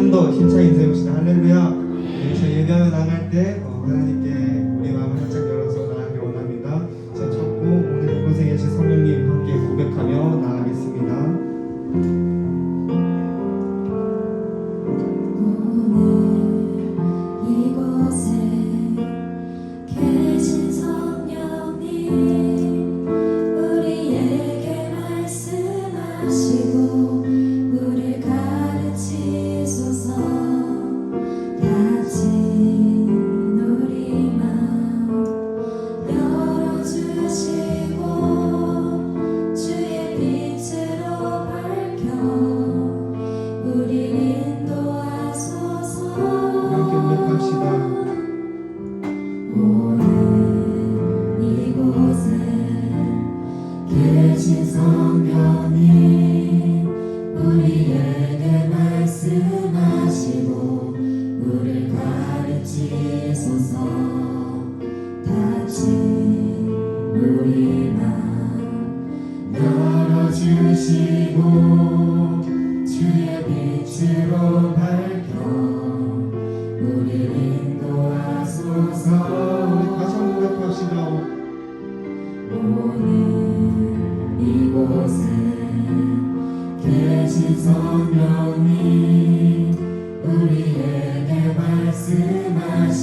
좀 더 힘차게 인사해봅시다. 할렐루야. 네, 저희 예배하며 나갈 때 하나님께 우리 마음을 활짝 열어서 나가길 원합니다. 자, 첫곡 오늘 이곳에 계신 성령님 함께 고백하며 나가겠습니다. 우리에게 말씀하시고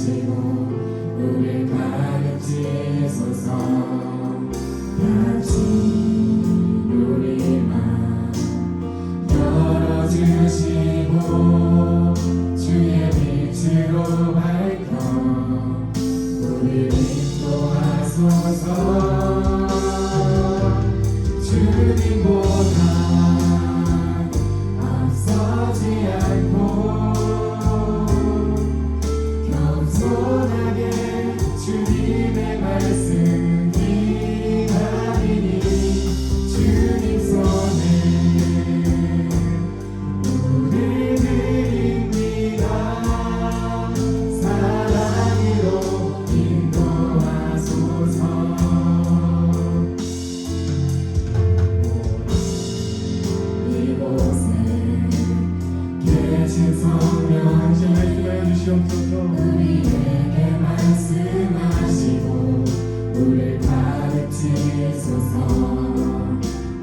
우리를 가르치소서.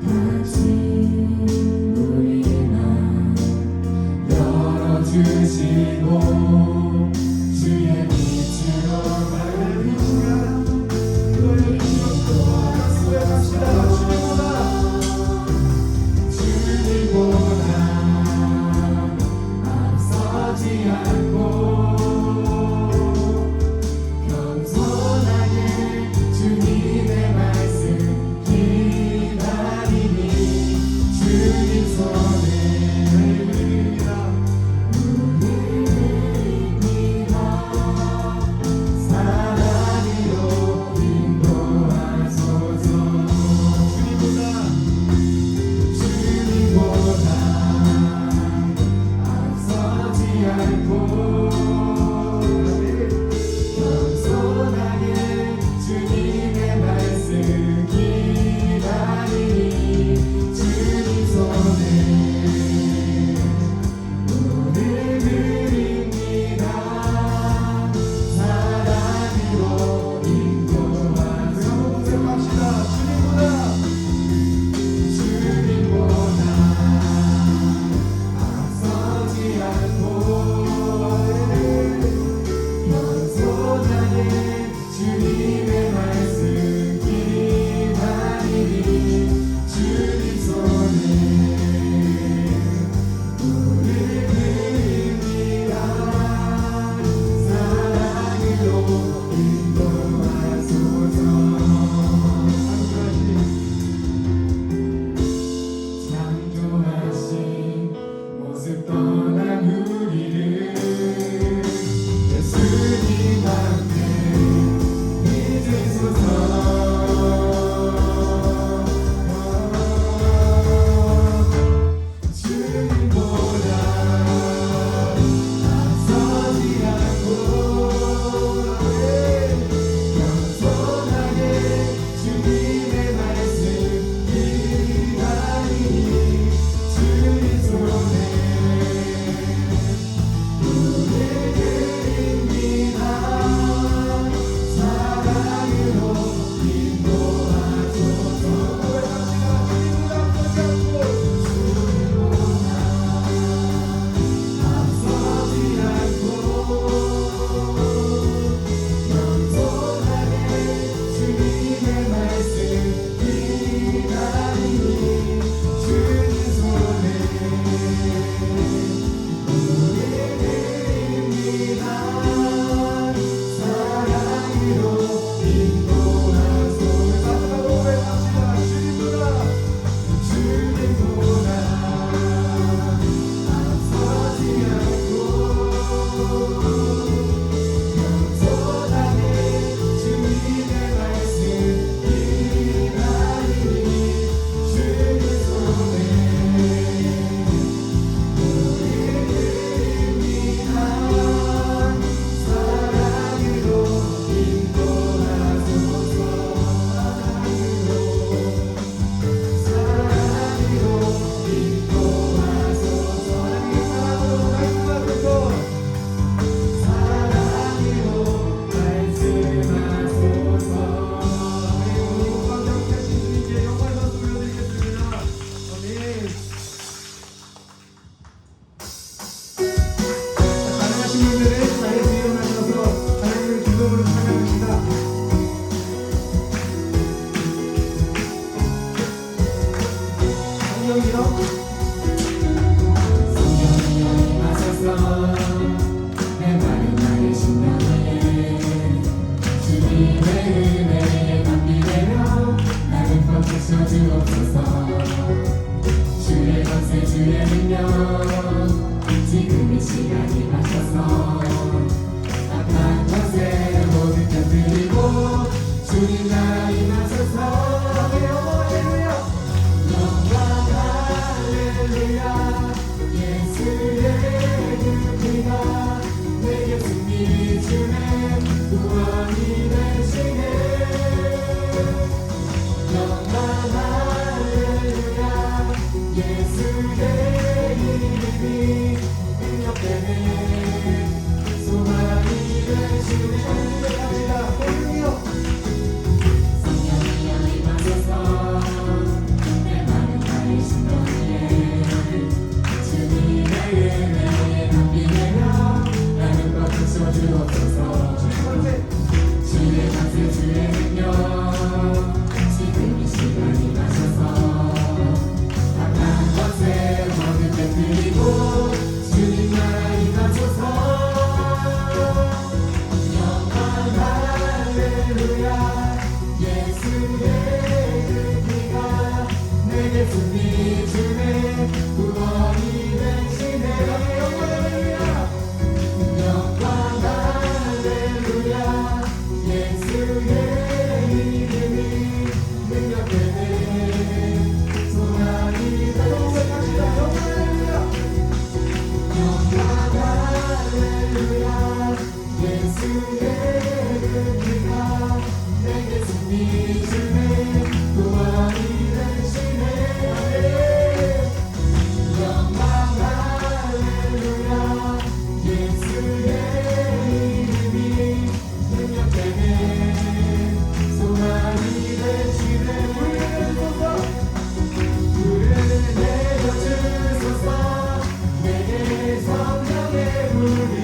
같이 우리만 열어주시고 주의 빛으로 밝히시라. 우리 기도와 수행합시다. 주님보다 앞서지 않고 지금 이 시간이 마셔서 악한 것에 모든 펴드리고 주님 나라 임하소서. 영광 할렐루야. 예수의 그 피가 내게 승리 주네. 구원이 되시네. 영광 할렐루야. 예수의 이름이 능력되네. 소망이 되시네. 성령이여 임하소서. 내 마음 나의 신령이에 주님의 은혜에 함께하며 나는 뻗쳐 주옵소서. 주의 강세 주의 능력 지금 이 시간이 마셔서 악한 것에 모든 펴드리고 주님 나라 임하소서. 영광 할렐루야. 예수의 그 피가 내게 승리 주네. 구원이 되시네. 영광 할렐루야. 예수의 이름이 능력되네. 소망이 되시네. 영광 할렐루야. 예수의 그 피가 내게 승리 주네. 구원이 되시네. 영광 할렐루야. 예수의 이름이 능력되네. 소망이 되시네. 불을 내려주소서. 내게 성령의 불을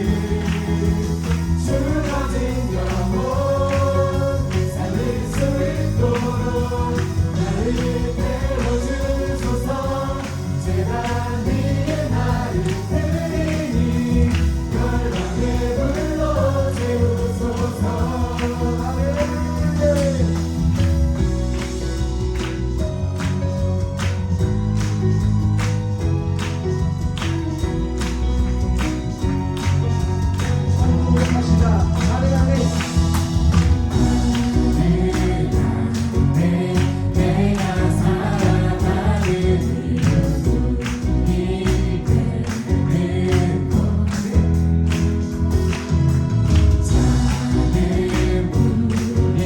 주어진 영혼 살릴 수 있도록 나를 태워주소서. 제단 위에 나를 드리니 열방의 불로 채우소서. 내가 살아가는 이유는 이 때문인 것에 작은 물이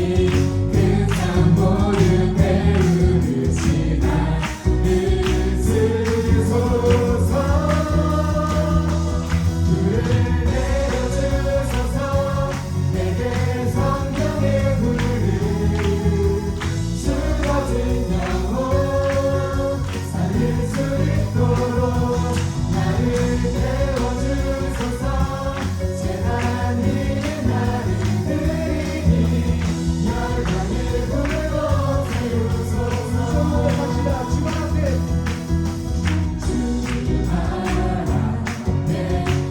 큰 산모를 배우듯이 나를 쓰소서. 불을 내려주소서. 내게 성령의 불을 주어진 영혼 살릴 수 있도록 나를 태워주소서. 제단 위에 나를 드리니 열방의 불로 태우소서. 주 앞에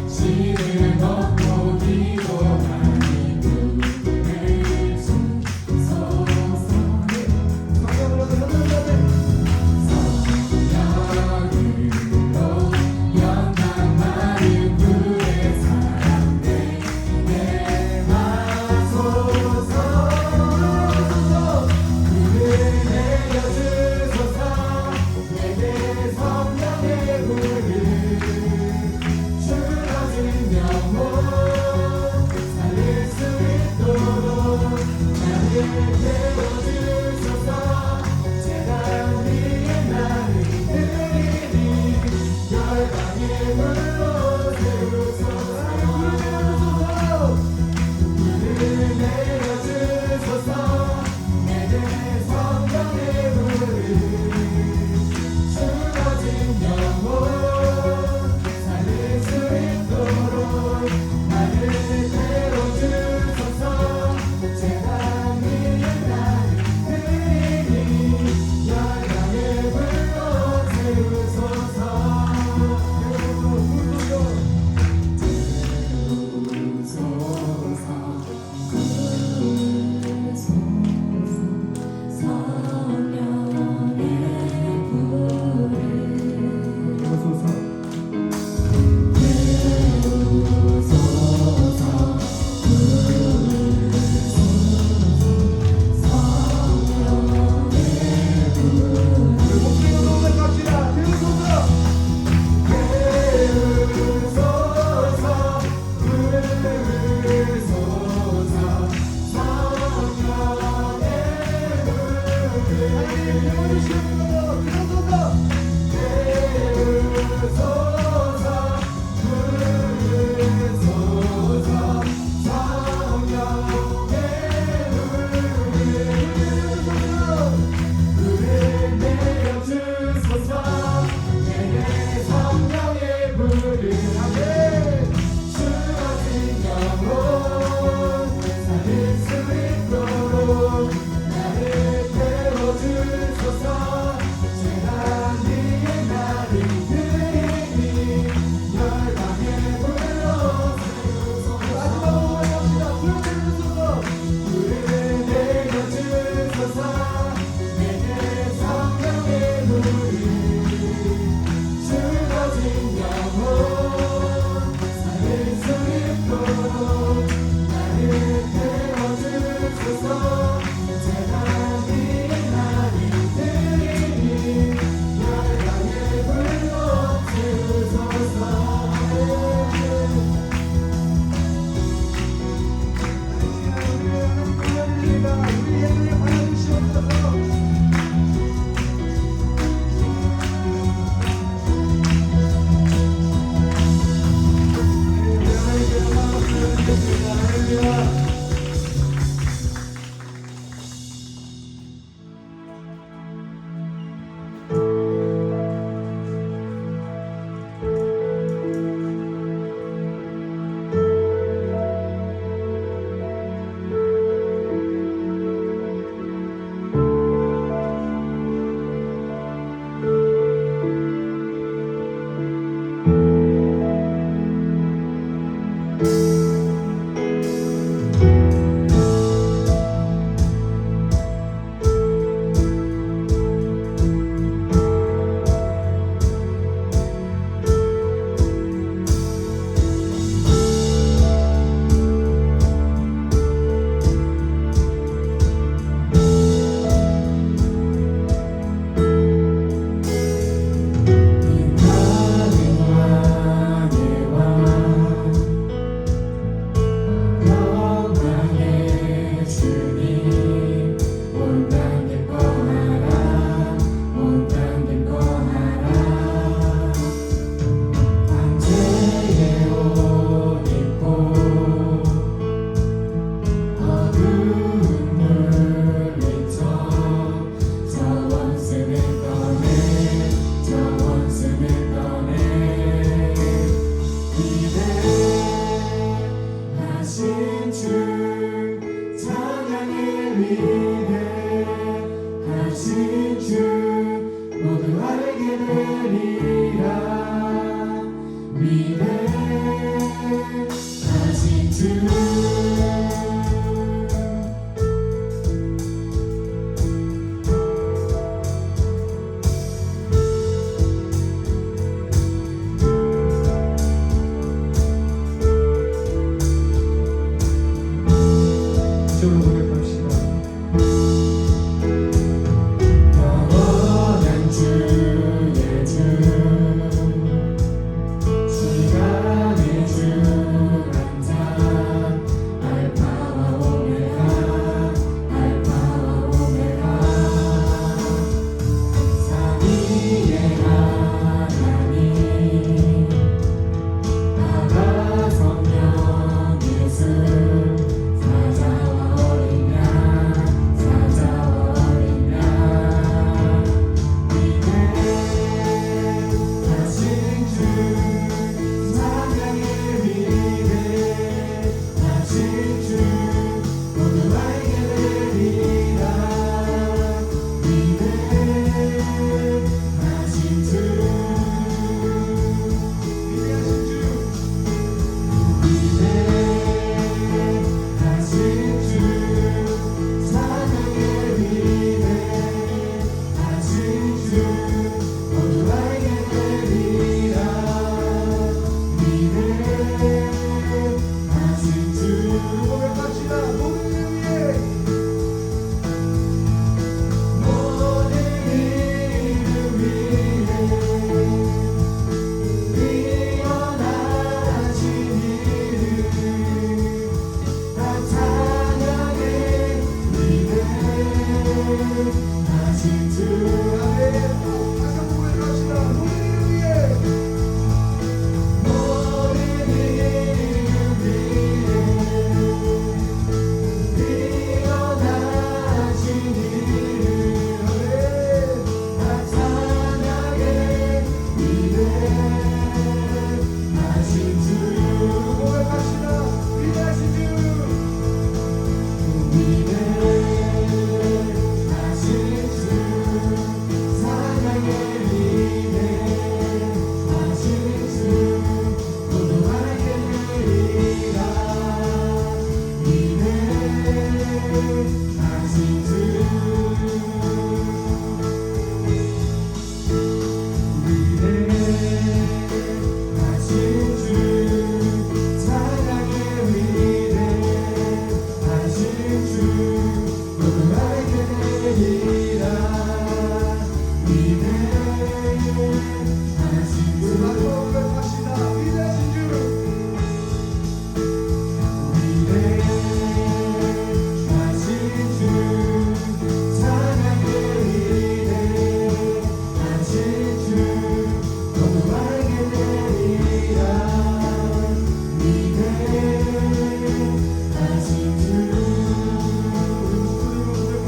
신을 벗고 기도하니 눈을 주소서. 성령으로 영광 많은 불의 사랑 내게 마소서. 불을 내려주소서. 내게 성령의 불을 주어진 영혼 살릴 수 있도록 나를 태워주소서. 제단 위에 나를 드리니 열방의 불로 태우소서. 불을 내려주소서. 내게 성령의 불을 주어진 영혼 살릴 수 있도록 나를 태워주소서. 제단 위에 나를 드리니 열방의 불로 태우소서. 유일하게 주어진 영혼 살릴 수 있도록 나를 태워주소서. 재단 위에 나를 드리니 열방의 불로 마지막으로 합시다. 불을 내려주소서. 내게 성령의 물을 주어진 영혼 살릴 수 있도록 나를 태워주소서. 재단 위에 나를 드리니 열방의 불로 주소서. 우리 예배를 받아주시옵소서. 영광의 주님 온 땅 기뻐하라. 온 땅 기뻐하라. 황제의 옷 입고 어두운 물 밑서 저 원수를 떠내 저 원수를 떠내 위대하신 주 찬양의 위대하신 주 모두 알게 되리라. 위대하신 주 주로 고백합시다. 영원한 주의 주 시간의 주 한 잔 주 사랑의 위대하신 주 모두 알게 되리라 위대하신 주 고백합시다. 위대하신 주. 위대하신 주 사랑의 위대하신 주 모두 알게 되리라 위대하신 주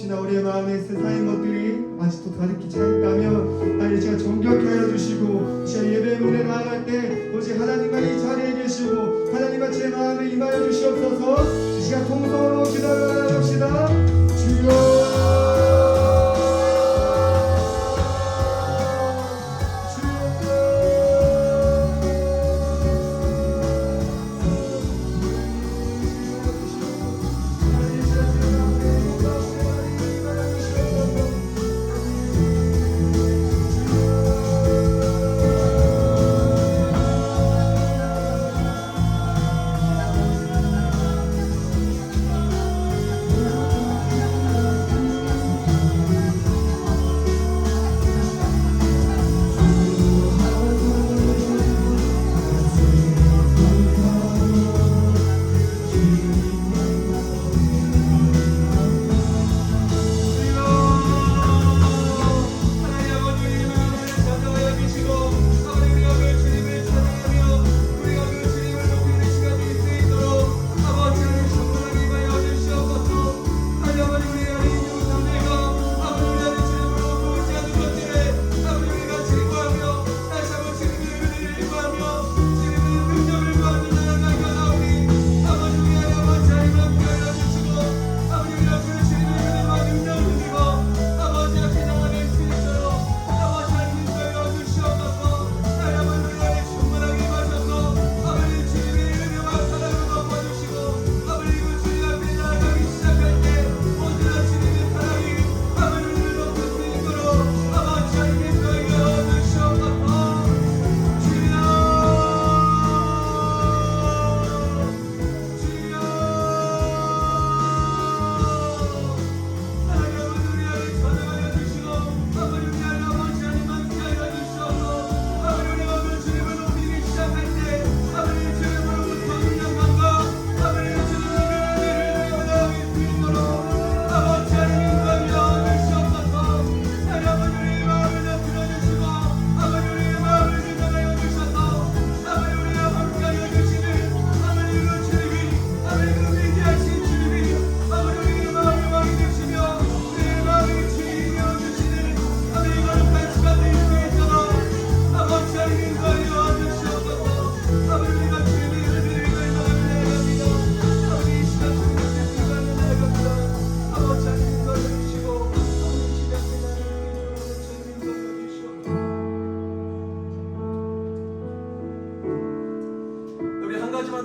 혹시나 우리의 마음에 세상의 것들이 아직도 가득히 차 있다면 하나님 제가 정결케 하여 주시고 이 시간 예배 문에 나아갈 때 오직 하나님만 이 자리에 계시고 하나님만 제 마음에 임하여 주시옵소서. 이 시간 통성으로 기도하여 합시다. 주여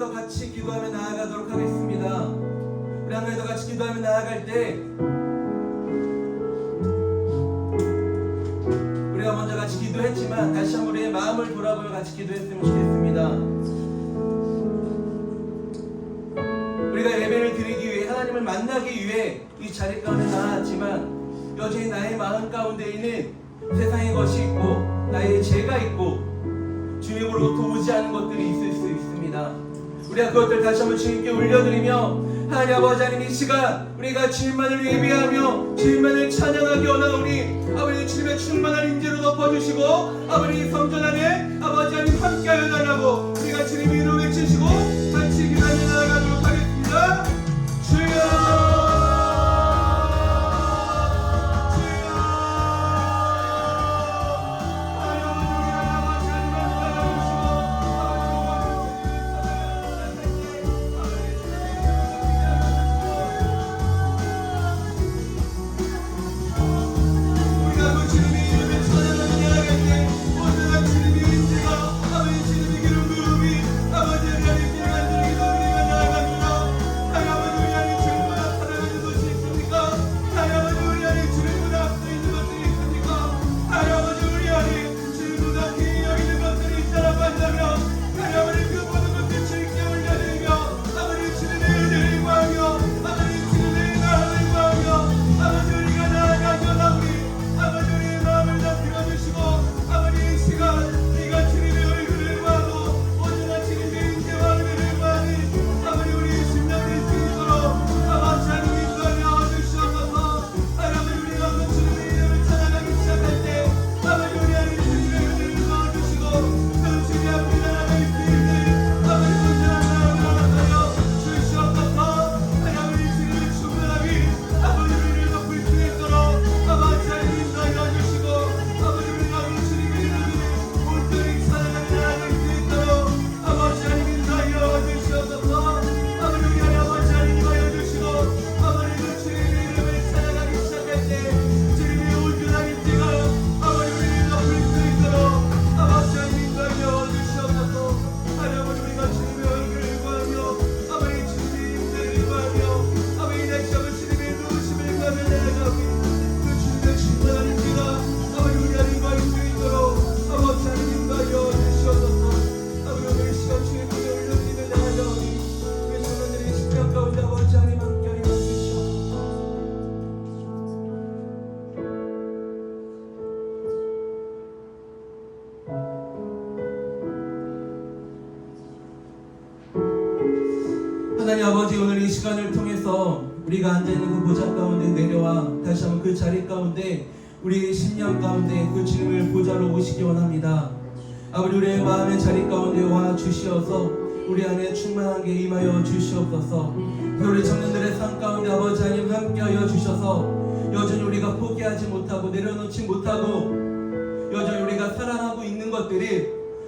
더 같이 기도하며 나아가도록 하겠습니다. 우리 한 번 더 같이 기도하며 나아갈 때 우리가 먼저 같이 기도했지만 다시 한번 우리의 마음을 돌아보며 같이 기도했으면 좋겠습니다. 우리가 예배를 드리기 위해 하나님을 만나기 위해 이 자리 가운데 나왔지만 여전히 나의 마음 가운데에는 세상의 것이 있고 나의 죄가 있고 주님으로부터 오지 않은 것들이 있을 수 있습니다. 우리가 그것들 다시 한번 주님께 올려드리며 하나님 아버지 하나님 이 시간 우리가 주님만을 예배하며 주님만을 찬양하기 원하오니 아버지 주님의 충만한 인재로 덮어주시고 아버지 성전 안에 아버지 하나님 함께하여 달라고 우리가 주님의 이름 외치시고 같이 기도하며 나아가도록 하겠습니다. 주여 하나님 아버지 오늘 이 시간을 통해서 우리가 앉아있는 그 보좌 가운데 내려와 다시 한번 그 자리 가운데 우리의 심령 가운데 그 주님을 보좌로 오시기 원합니다. 아버지 우리의 마음의 자리 가운데 와 주시어서 우리 안에 충만하게 임하여 주시옵소서. 우리 청년들의 삶 가운데 아버지 하나님 함께하여 주셔서 여전히 우리가 포기하지 못하고 내려놓지 못하고 여전히 우리가 사랑하고 있는 것들이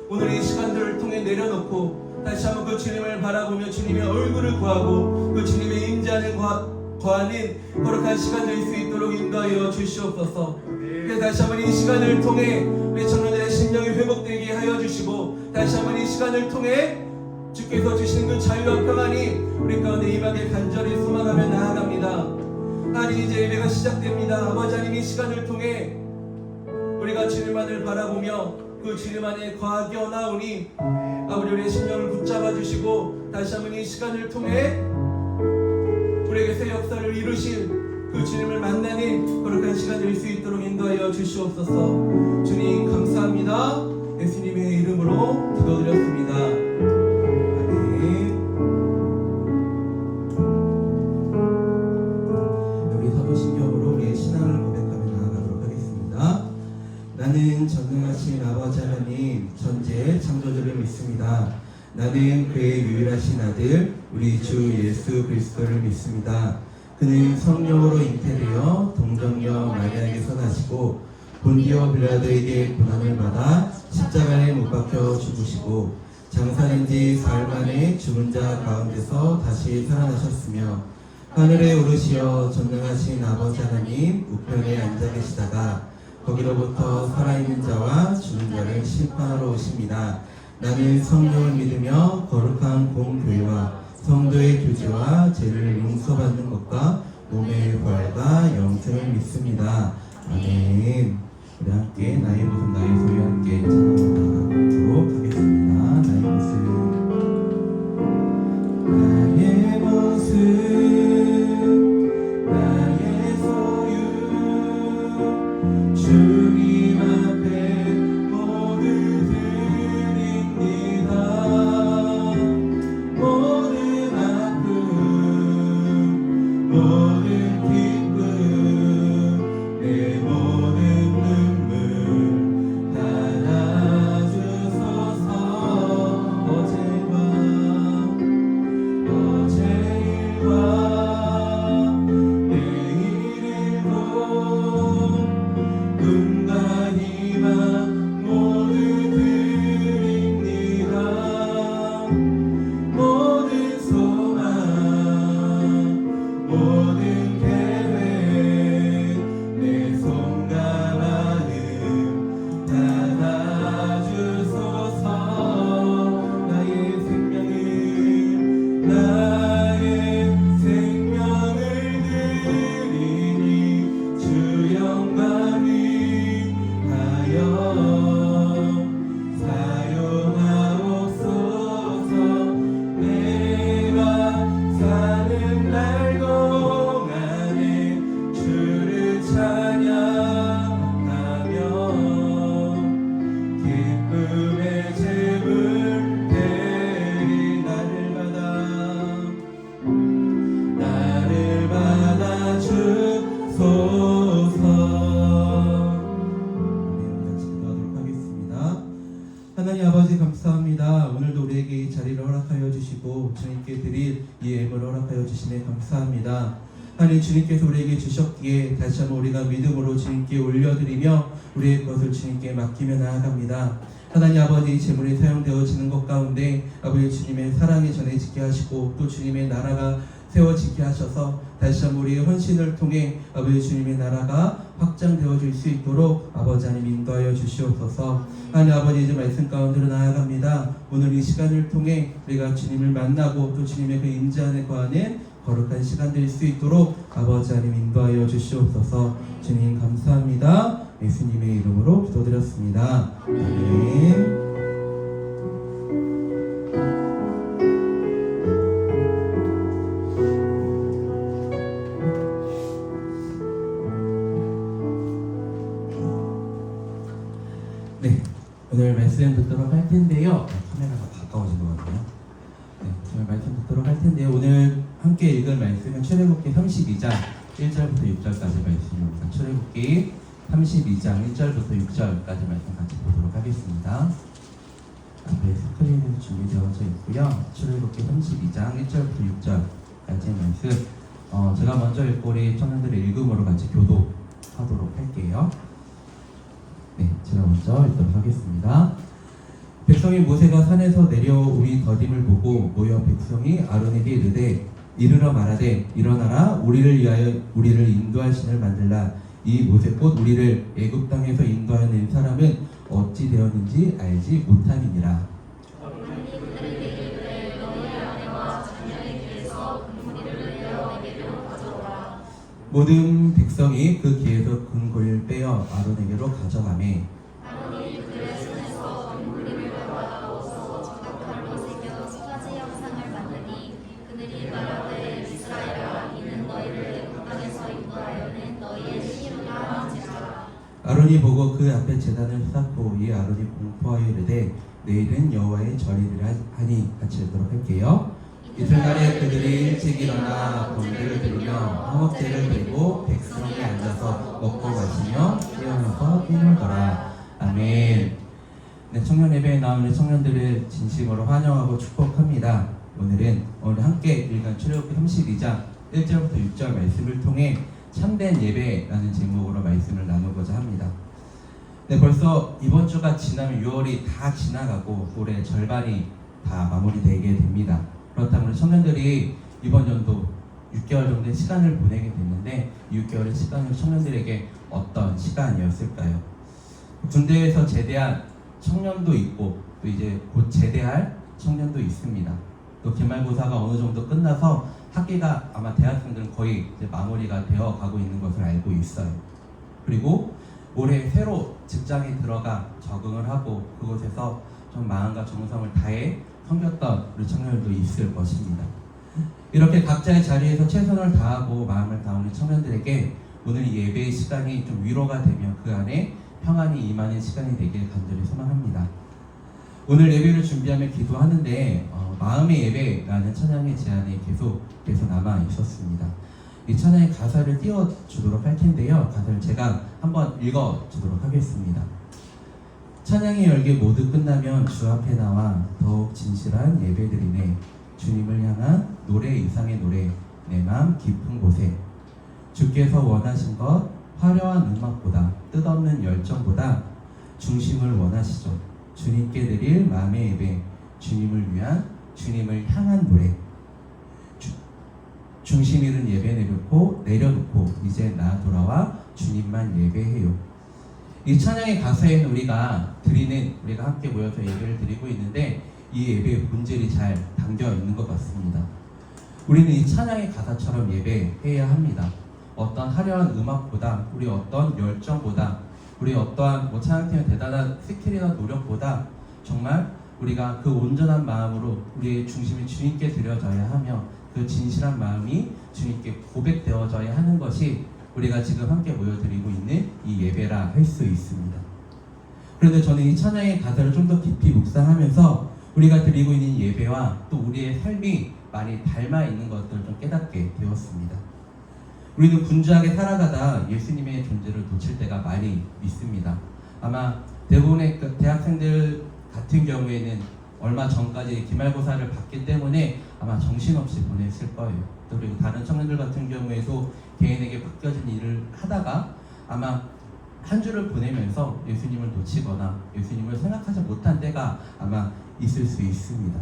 오늘 이 시간들을 통해 내려놓고 다시 한번 그 주님을 바라보며 주님의 얼굴을 구하고 그 주님의 임재하는 거하는 거룩한 시간 될 수 있도록 인도하여 주시옵소서. 그래서 다시 한번 이 시간을 통해 우리 청년들의 심령이 회복되게 하여 주시고 다시 한번 이 시간을 통해 주께서 주신 그 자유와 평안이 우리 가운데 임하길 간절히 소망하며 나아갑니다. 하나님 이제 예배가 시작됩니다. 아버지 하나님 이 시간을 통해 우리가 주님만을 바라보며 그 주님 안에 거하기 원하오니 아버지 우리의 심령을 붙잡아 주시고 다시 한번 이 시간을 통해 우리에게 새 역사를 이루실 그 주님을 만나는 거룩한 시간 될 수 있도록 인도하여 주시옵소서. 주님 감사합니다. 예수님의 이름으로 기도드렸습니다. 아멘. 우리 사도신경으로 우리의 신앙을 고백하며 나아가도록 하겠습니다. 나는 전능하신 아버지 하나님 전지의 창조주를 믿습니다. 나는 그의 유일하신 아들 우리 주 예수 그리스도를 믿습니다. 그는 성령으로 잉태되어 동정녀 마리아에게서 나시고 본디오 빌라도에게 고난을 받아 십자가에 못 박혀 죽으시고 장사된 지 사흘 만에 죽은 자 가운데서 다시 살아나셨으며 하늘에 오르시어 전능하신 아버지 하나님 우편에 앉아 계시다가 거기로부터 살아있는 자와 죽은 자를 심판하러 오십니다. 나는 성령을 믿으며 거룩한 공교회와 성도의 교제와 죄를 용서받는 것과 몸의 부활과 영생을 믿습니다. 아멘. 우리 함께 나의 모습 나의 소유 함께 찬양하도록 하겠습니다. 나의 모습 나의 모습 나의 소유 주님 앞에 모두 드립니다. 모든 아픔 모든 기쁨 내 모든 눈물 닫아주소서. 어제일과 내일일도 꿈과 희망 모두 드립니다. 모든 소망 모든 계획 내 손과 마음 닫아주소서. 나의 생명을 드리니 주 영광 위하여 사용하옵소서. 내가 사는 날 동안에 주를 찬양하며 기쁨의 제물 드리 나를 받아 주소서. 같이 기도하도록 하겠습니다. 하나님 아버지 감사합니다. 오늘도 우리에게 이 자리를 허락하여 주시고 주님께 드릴 이 예물 허락하여 주시네 감사합니다. 하나님 주님께서 우리에게 주셨기에 다시 한번 우리가 믿음으로 주님께 올려드리며 우리의 것을 주님께 맡기며 나아갑니다. 하나님 아버지 제물이 사용되어지는 것 가운데 아버지 주님의 사랑이 전해지게 하시고 또 주님의 나라가 세워지게 하셔서 다시 한번 우리의 헌신을 통해 아버지 주님의 나라가 확장되어질 수 있도록 아버지 하나님 인도하여 주시옵소서. 하나님 아버지 이제 말씀 가운데로 나아갑니다. 오늘 이 시간을 통해 우리가 주님을 만나고 또 주님의 그 임재 안에 거하는 거룩한 시간 될 수 있도록 아버지 하나님 인도하여 주시옵소서. 주님 감사합니다. 예수님의 이름으로 기도드렸습니다. 아멘. 네, 오늘 말씀 듣도록 할 텐데요. 카메라가 가까워진 것 같아요. 네, 오늘 말씀 듣도록 할 텐데요. 오늘 함께 읽을 말씀은 출애굽기 32장 1절부터 6절까지 말씀입니다. 출애굽기 32장 1절부터 6절까지 말씀 같이 보도록 하겠습니다. 앞에 스크린에 준비되어져 있고요. 출애굽기 32장 1절부터 6절까지 말씀 제가 먼저 읽고 우리 청년들의 읽음으로 같이 교독하도록 할게요. 네, 제가 먼저 읽도록 하겠습니다. 백성이 모세가 산에서 내려오니 더딤을 보고 모여 백성이 아론에게 이르러 말하되 일어나라 우리를 위하여 우리를 인도할 신을 만들라. 이 모세 곧 우리를 애굽 땅에서 인도하여 낸 사람은 어찌 되었는지 알지 못함이니라. 모든 백성이 그 기에서 금고리를 빼어 아론에게로 가져가매 아론이 그들의 손에서 금고리를 가져와서 장갑칼로 새겨 두 가지 형상을 만드니 그들이 말하되 이스라엘아 이는 너희를 애굽 땅에서 인도하여낸 너희의 신이로다 하는지라. 아론이 보고 그 앞에 제단을 쌓고 이 아론이 공포하여 이르되 내일은 여호와의 절이리라 하니 같이 읽도록 할게요. 이튿날에 그들이 일찍 일어나 번제를 드리며 화목제를 드리고 백성이 앉아서 먹고 마시며 깨어나서 뛰놀더라. 아멘. 네, 청년 예배에 나오는 청년들을 진심으로 환영하고 축복합니다. 오늘 함께 읽은 출애굽기 32장 1절부터 6절 말씀을 통해 참된 예배라는 제목으로 말씀을 나누고자 합니다. 네, 벌써 이번 주가 지나면 6월이 다 지나가고 올해 절반이 다 마무리되게 됩니다. 그렇다면 우리 청년들이 이번 연도 6개월 정도의 시간을 보내게 됐는데 이 6개월의 시간은 청년들에게 어떤 시간이었을까요? 군대에서 제대한 청년도 있고 또 이제 곧 제대할 청년도 있습니다. 또 기말고사가 어느 정도 끝나서 학기가 아마 대학생들은 거의 이제 마무리가 되어 가고 있는 것을 알고 있어요. 그리고 올해 새로 직장에 들어가 적응을 하고 그곳에서 좀 마음과 정성을 다해 섬겼던 우리 청년들도 있을 것입니다. 이렇게 각자의 자리에서 최선을 다하고 마음을 다하는 청년들에게 오늘 이 예배의 시간이 좀 위로가 되며 그 안에 평안이 임하는 시간이 되길 간절히 소망합니다. 오늘 예배를 준비하며 기도하는데 마음의 예배라는 찬양의 제안이 계속 남아 있었습니다. 이 찬양의 가사를 띄워주도록 할 텐데요. 가사를 제가 한번 읽어주도록 하겠습니다. 찬양의 열기 모두 끝나면 주 앞에 나와 더욱 진실한 예배드리네. 주님을 향한 노래 이상의 노래 내 마음 깊은 곳에 주께서 원하신 것 화려한 음악보다 뜻없는 열정보다 중심을 원하시죠. 주님께 드릴 마음의 예배 주님을 위한 주님을 향한 노래 중심 잃은 예배 내려놓고 이제 나 돌아와 주님만 예배해요. 이 찬양의 가사에는 우리가 함께 모여서 예배를 드리고 있는데 이 예배의 본질이 잘 담겨 있는 것 같습니다. 우리는 이 찬양의 가사처럼 예배해야 합니다. 어떤 화려한 음악보다 우리 어떤 열정보다 우리 어떠한 찬양팀의 대단한 스킬이나 노력보다 정말 우리가 그 온전한 마음으로 우리의 중심이 주님께 드려져야 하며 그 진실한 마음이 주님께 고백되어져야 하는 것이 우리가 지금 함께 모여드리고 있는 이 예배라 할 수 있습니다. 그런데 저는 이 찬양의 가사를 좀 더 깊이 묵상하면서 우리가 드리고 있는 예배와 또 우리의 삶이 많이 닮아 있는 것들을 좀 깨닫게 되었습니다. 우리는 분주하게 살아가다 예수님의 존재를 놓칠 때가 많이 있습니다. 아마 대부분의 대학생들 같은 경우에는 얼마 전까지 기말고사를 봤기 때문에 아마 정신없이 보냈을 거예요. 또 그리고 다른 청년들 같은 경우에도 개인에게 맡겨진 일을 하다가 아마 한 주를 보내면서 예수님을 놓치거나 예수님을 생각하지 못한 때가 아마 있을 수 있습니다.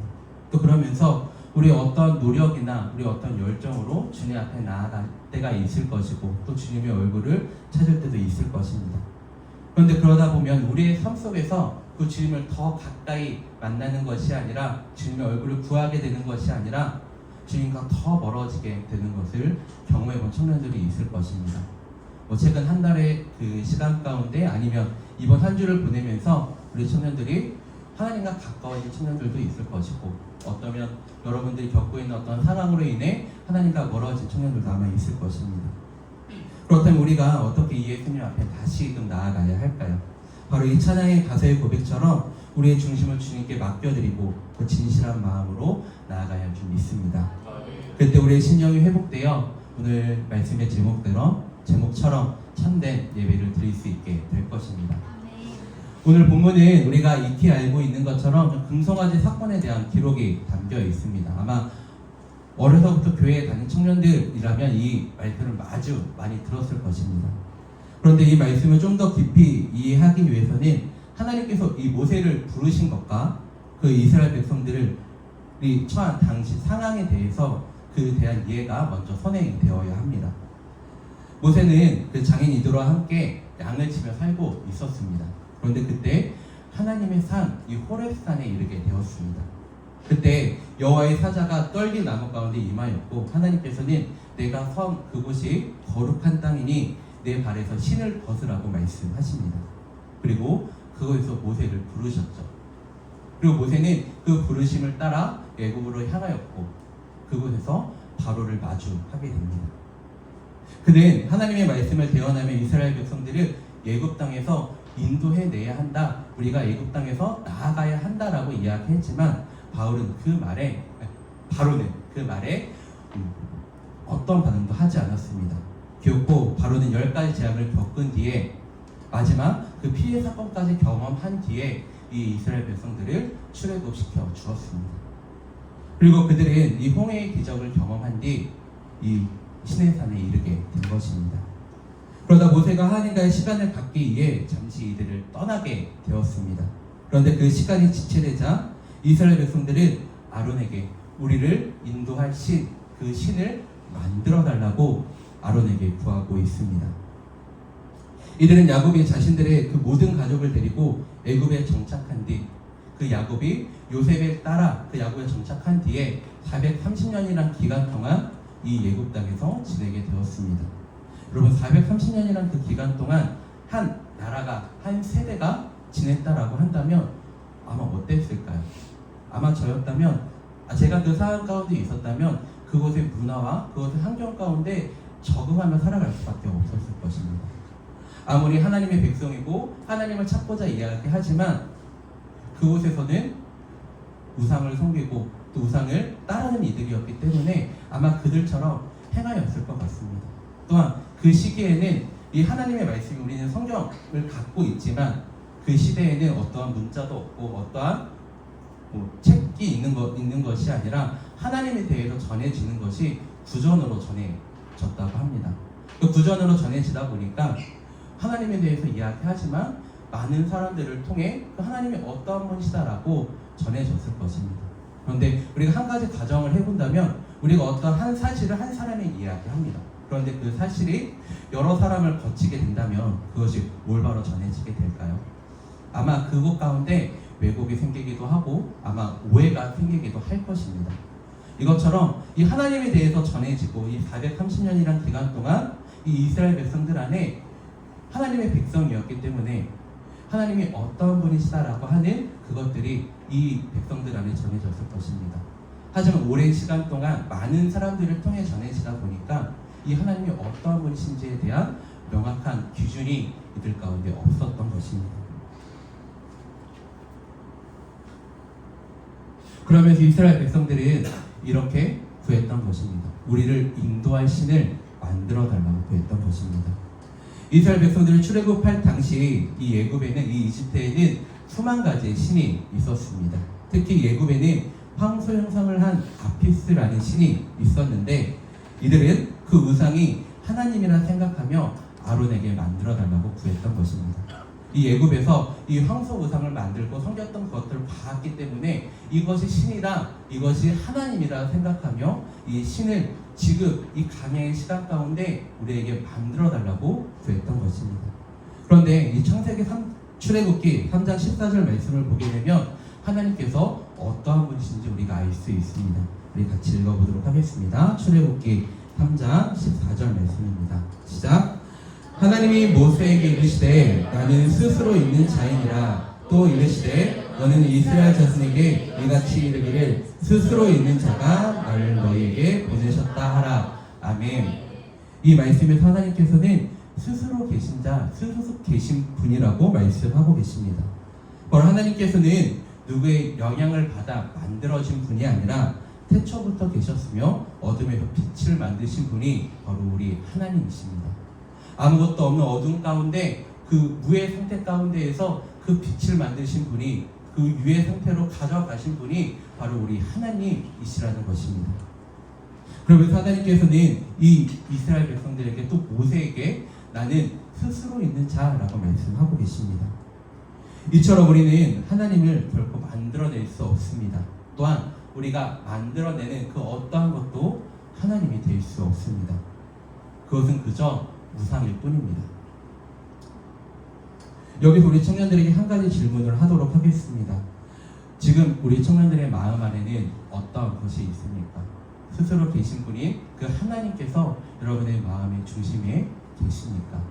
또 그러면서 우리의 어떤 노력이나 우리의 어떤 열정으로 주님 앞에 나아갈 때가 있을 것이고 또 주님의 얼굴을 찾을 때도 있을 것입니다. 그런데 그러다 보면 우리의 삶 속에서 그 주님을 더 가까이 만나는 것이 아니라 주님의 얼굴을 구하게 되는 것이 아니라 주님과 더 멀어지게 되는 것을 경험해 본 청년들이 있을 것입니다. 최근 한 달의 그 시간 가운데 아니면 이번 한 주를 보내면서 우리 청년들이 하나님과 가까워진 청년들도 있을 것이고 어쩌면 여러분들이 겪고 있는 어떤 상황으로 인해 하나님과 멀어진 청년들도 아마 있을 것입니다. 그렇다면 우리가 어떻게 이 예수님 앞에 다시금 나아가야 할까요? 바로 이 찬양의 가사의 고백처럼 우리의 중심을 주님께 맡겨드리고 그 진실한 마음으로 나아가야 할 줄 믿습니다. 그때 우리의 신령이 회복되어 오늘 말씀의 제목처럼 참된 예배를 드릴 수 있게 될 것입니다. 오늘 본문은 우리가 익히 알고 있는 것처럼 금송아지 사건에 대한 기록이 담겨 있습니다. 아마 어려서부터 교회에 다닌 청년들이라면 이 말씀을 아주 많이 들었을 것입니다. 그런데 이 말씀을 좀 더 깊이 이해하기 위해서는 하나님께서 이 모세를 부르신 것과 그 이스라엘 백성들이 처한 당시 상황에 대해서 그에 대한 이해가 먼저 선행되어야 합니다. 모세는 그 장인 이들과 함께 양을 치며 살고 있었습니다. 그런데 그때 하나님의 산, 이 호렙산에 이르게 되었습니다. 그때 여호와의 사자가 떨긴 나무 가운데 임하였고 하나님께서는 내가 선 그곳이 거룩한 땅이니 내 발에서 신을 벗으라고 말씀하십니다. 그리고 그곳에서 모세를 부르셨죠. 그리고 모세는 그 부르심을 따라 애굽으로 향하였고 그곳에서 바로를 마주하게 됩니다. 그는 하나님의 말씀을 대언하며 이스라엘 백성들을 애굽 땅에서 인도해내야 한다, 우리가 애굽 땅에서 나아가야 한다라고 이야기했지만 바로는 그 말에 어떤 반응도 하지 않았습니다. 기었고 바로는 10가지 재앙을 겪은 뒤에 마지막 그 피해 사건까지 경험한 뒤에 이 이스라엘 백성들을 출애굽시켜 주었습니다. 그리고 그들은 이 홍해의 기적을 경험한 뒤 이 시내산에 이르게 된 것입니다. 그러다 모세가 하나님과의 시간을 갖기 위해 잠시 이들을 떠나게 되었습니다. 그런데 그 시간이 지체되자 이스라엘 백성들은 아론에게 우리를 인도할 신, 그 신을 만들어 달라고 아론에게 구하고 있습니다. 이들은 야곱이 자신들의 그 모든 가족을 데리고 애굽에 정착한 뒤 그 야곱이 요셉을 따라 그 야곱에 정착한 뒤에 430년이란 기간 동안 이 애굽 땅에서 지내게 되었습니다. 여러분 430년이란 그 기간 동안 한 나라가 한 세대가 지냈다라고 한다면 아마 어땠을까요? 아마 저였다면 제가 그 상황 가운데 있었다면 그곳의 문화와 그곳의 환경 가운데 적응하며 살아갈 수밖에 없었을 것입니다. 아무리 하나님의 백성이고 하나님을 찾고자 이야기하지만 그곳에서는 우상을 섬기고 또 우상을 따르는 이들이었기 때문에 아마 그들처럼 행하였을 것 같습니다. 또한 그 시기에는 이 하나님의 말씀이 우리는 성경을 갖고 있지만 그 시대에는 어떠한 문자도 없고 어떠한 책이 있는 것이 아니라 하나님에 대해서 전해지는 것이 구전으로 전해졌다고 합니다. 그 구전으로 전해지다 보니까 하나님에 대해서 이야기하지만 많은 사람들을 통해 그 하나님이 어떠한 분이시다라고 전해졌을 것입니다. 그런데 우리가 한 가지 가정을 해본다면 우리가 어떤 한 사실을 한 사람이 이야기합니다. 그런데 그 사실이 여러 사람을 거치게 된다면 그것이 올바로 전해지게 될까요? 아마 그곳 가운데 왜곡이 생기기도 하고 아마 오해가 생기기도 할 것입니다. 이것처럼 이 하나님에 대해서 전해지고 이 430년이란 기간 동안 이 이스라엘 백성들 안에 하나님의 백성이었기 때문에 하나님이 어떤 분이시다라고 하는 그것들이 이 백성들 안에 전해졌을 것입니다. 하지만 오랜 시간 동안 많은 사람들을 통해 전해지다 보니까 이 하나님이 어떠한 분이신지에 대한 명확한 기준이 이들 가운데 없었던 것입니다. 그러면서 이스라엘 백성들은 이렇게 구했던 것입니다. 우리를 인도할 신을 만들어 달라고 구했던 것입니다. 이스라엘 백성들이 출애굽할 당시 이 애굽에는 이 이집트에는 수만 가지의 신이 있었습니다. 특히 애굽에는 황소 형상을 한 아피스라는 신이 있었는데 이들은 그 우상이 하나님이라 생각하며 아론에게 만들어 달라고 구했던 것입니다. 이 애굽에서 이 황소 우상을 만들고 섬겼던 것들을 봤기 때문에 이것이 신이다, 이것이 하나님이라 생각하며 이 신을 지금 이 강야의 시간 가운데 우리에게 만들어 달라고 구했던 것입니다. 그런데 이 창세기 출애굽기 3장 14절 말씀을 보게 되면 하나님께서 어떠한 분이신지 우리가 알 수 있습니다. 우리 같이 읽어보도록 하겠습니다. 출애굽기 3장 14절 말씀입니다. 시작. 하나님이 모세에게 이르시되 나는 스스로 있는 자이니라. 또 이르시되 너는 이스라엘 자손에게 이같이 이르기를 스스로 있는 자가 나를 너희에게 보내셨다 하라. 아멘. 이 말씀에서 하나님께서는 스스로 계신 자, 스스로 계신 분이라고 말씀하고 계십니다. 바로 하나님께서는 누구의 영향을 받아 만들어진 분이 아니라 태초부터 계셨으며 어둠에서 빛을 만드신 분이 바로 우리 하나님이십니다. 아무것도 없는 어둠 가운데 그 무의 상태 가운데에서 그 빛을 만드신 분이 그 유의 상태로 가져가신 분이 바로 우리 하나님이시라는 것입니다. 그러면서 하나님께서는 이 이스라엘 백성들에게 또 모세에게 나는 스스로 있는 자라고 말씀하고 계십니다. 이처럼 우리는 하나님을 결코 만들어낼 수 없습니다. 또한 우리가 만들어내는 그 어떠한 것도 하나님이 될 수 없습니다. 그것은 그저 우상일 뿐입니다. 여기서 우리 청년들에게 한 가지 질문을 하도록 하겠습니다. 지금 우리 청년들의 마음 안에는 어떤 것이 있습니까? 스스로 계신 분인 그 하나님께서 여러분의 마음의 중심에 계십니까?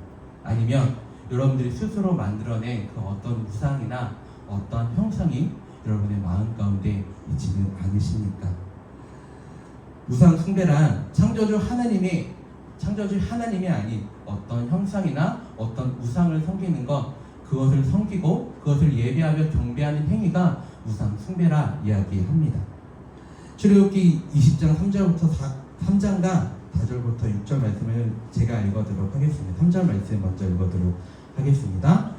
아니면 여러분들이 스스로 만들어낸 그 어떤 우상이나 어떤 형상이 여러분의 마음 가운데 있지는 않으십니까? 우상 숭배란 창조주 하나님이 아닌 어떤 형상이나 어떤 우상을 섬기는 것, 그것을 섬기고 그것을 예배하며 경배하는 행위가 우상 숭배라 이야기합니다. 출애굽기 20장 3장과 4절부터 6절 말씀을 제가 읽어드리도록 하겠습니다. 3절 말씀 먼저 읽어드리도록 하겠습니다.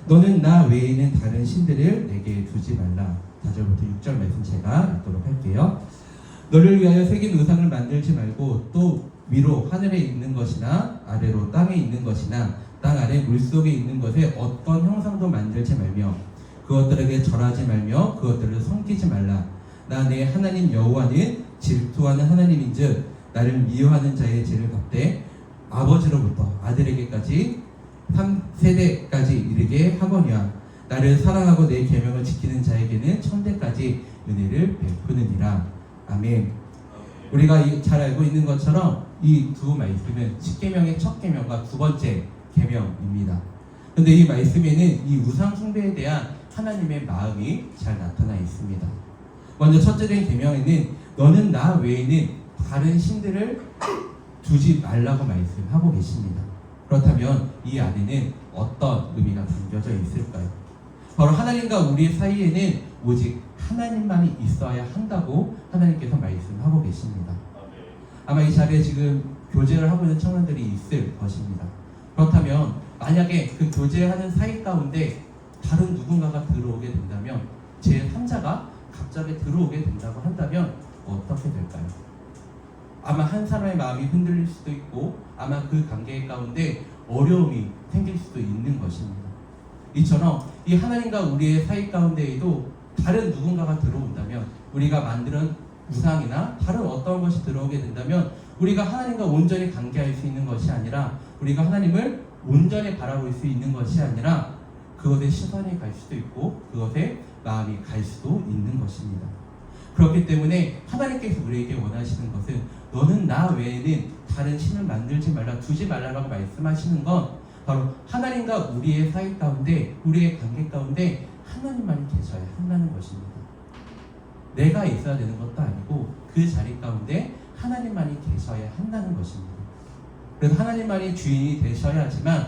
너는 나 외에는 다른 신들을 내게 두지 말라. 4절부터 6절 말씀 제가 읽도록 할게요. 너를 위하여 새긴 우상을 만들지 말고 또 위로 하늘에 있는 것이나 아래로 땅에 있는 것이나 땅 아래 물속에 있는 것에 어떤 형상도 만들지 말며 그것들에게 절하지 말며 그것들을 섬기지 말라. 나 내 하나님 여호와는 질투하는 하나님인즉 나를 미워하는 자의 죄를 갚되 아버지로부터 아들에게까지 3세대까지 이르게 하거니와 나를 사랑하고 내 계명을 지키는 자에게는 천대까지 은혜를 베푸느니라. 아멘. 우리가 잘 알고 있는 것처럼 이 두 말씀은 십계명의 첫 계명과 두 번째 계명입니다. 그런데 이 말씀에는 이 우상 숭배에 대한 하나님의 마음이 잘 나타나 있습니다. 먼저 첫째 된 계명에는 너는 나 외에는 다른 신들을 두지 말라고 말씀하고 계십니다. 그렇다면 이 안에는 어떤 의미가 담겨져 있을까요? 바로 하나님과 우리 사이에는 오직 하나님만이 있어야 한다고 하나님께서 말씀하고 계십니다. 아마 이 자리에 지금 교제를 하고 있는 청년들이 있을 것입니다. 그렇다면 만약에 그 교제하는 사이 가운데 다른 누군가가 들어오게 된다면, 제3자가 갑자기 들어오게 된다고 한다면 어떻게 될까요? 아마 한 사람의 마음이 흔들릴 수도 있고 아마 그 관계 가운데 어려움이 생길 수도 있는 것입니다. 이처럼 이 하나님과 우리의 사이 가운데에도 다른 누군가가 들어온다면, 우리가 만드는 우상이나 다른 어떤 것이 들어오게 된다면 우리가 하나님과 온전히 관계할 수 있는 것이 아니라, 우리가 하나님을 온전히 바라볼 수 있는 것이 아니라 그것에 시선이 갈 수도 있고 그것에 마음이 갈 수도 있는 것입니다. 그렇기 때문에 하나님께서 우리에게 원하시는 것은 너는 나 외에는 다른 신을 만들지 말라, 두지 말라라고 말씀하시는 건 바로 하나님과 우리의 사이 가운데, 우리의 관계 가운데 하나님만이 계셔야 한다는 것입니다. 내가 있어야 되는 것도 아니고 그 자리 가운데 하나님만이 계셔야 한다는 것입니다. 그래서 하나님만이 주인이 되셔야지만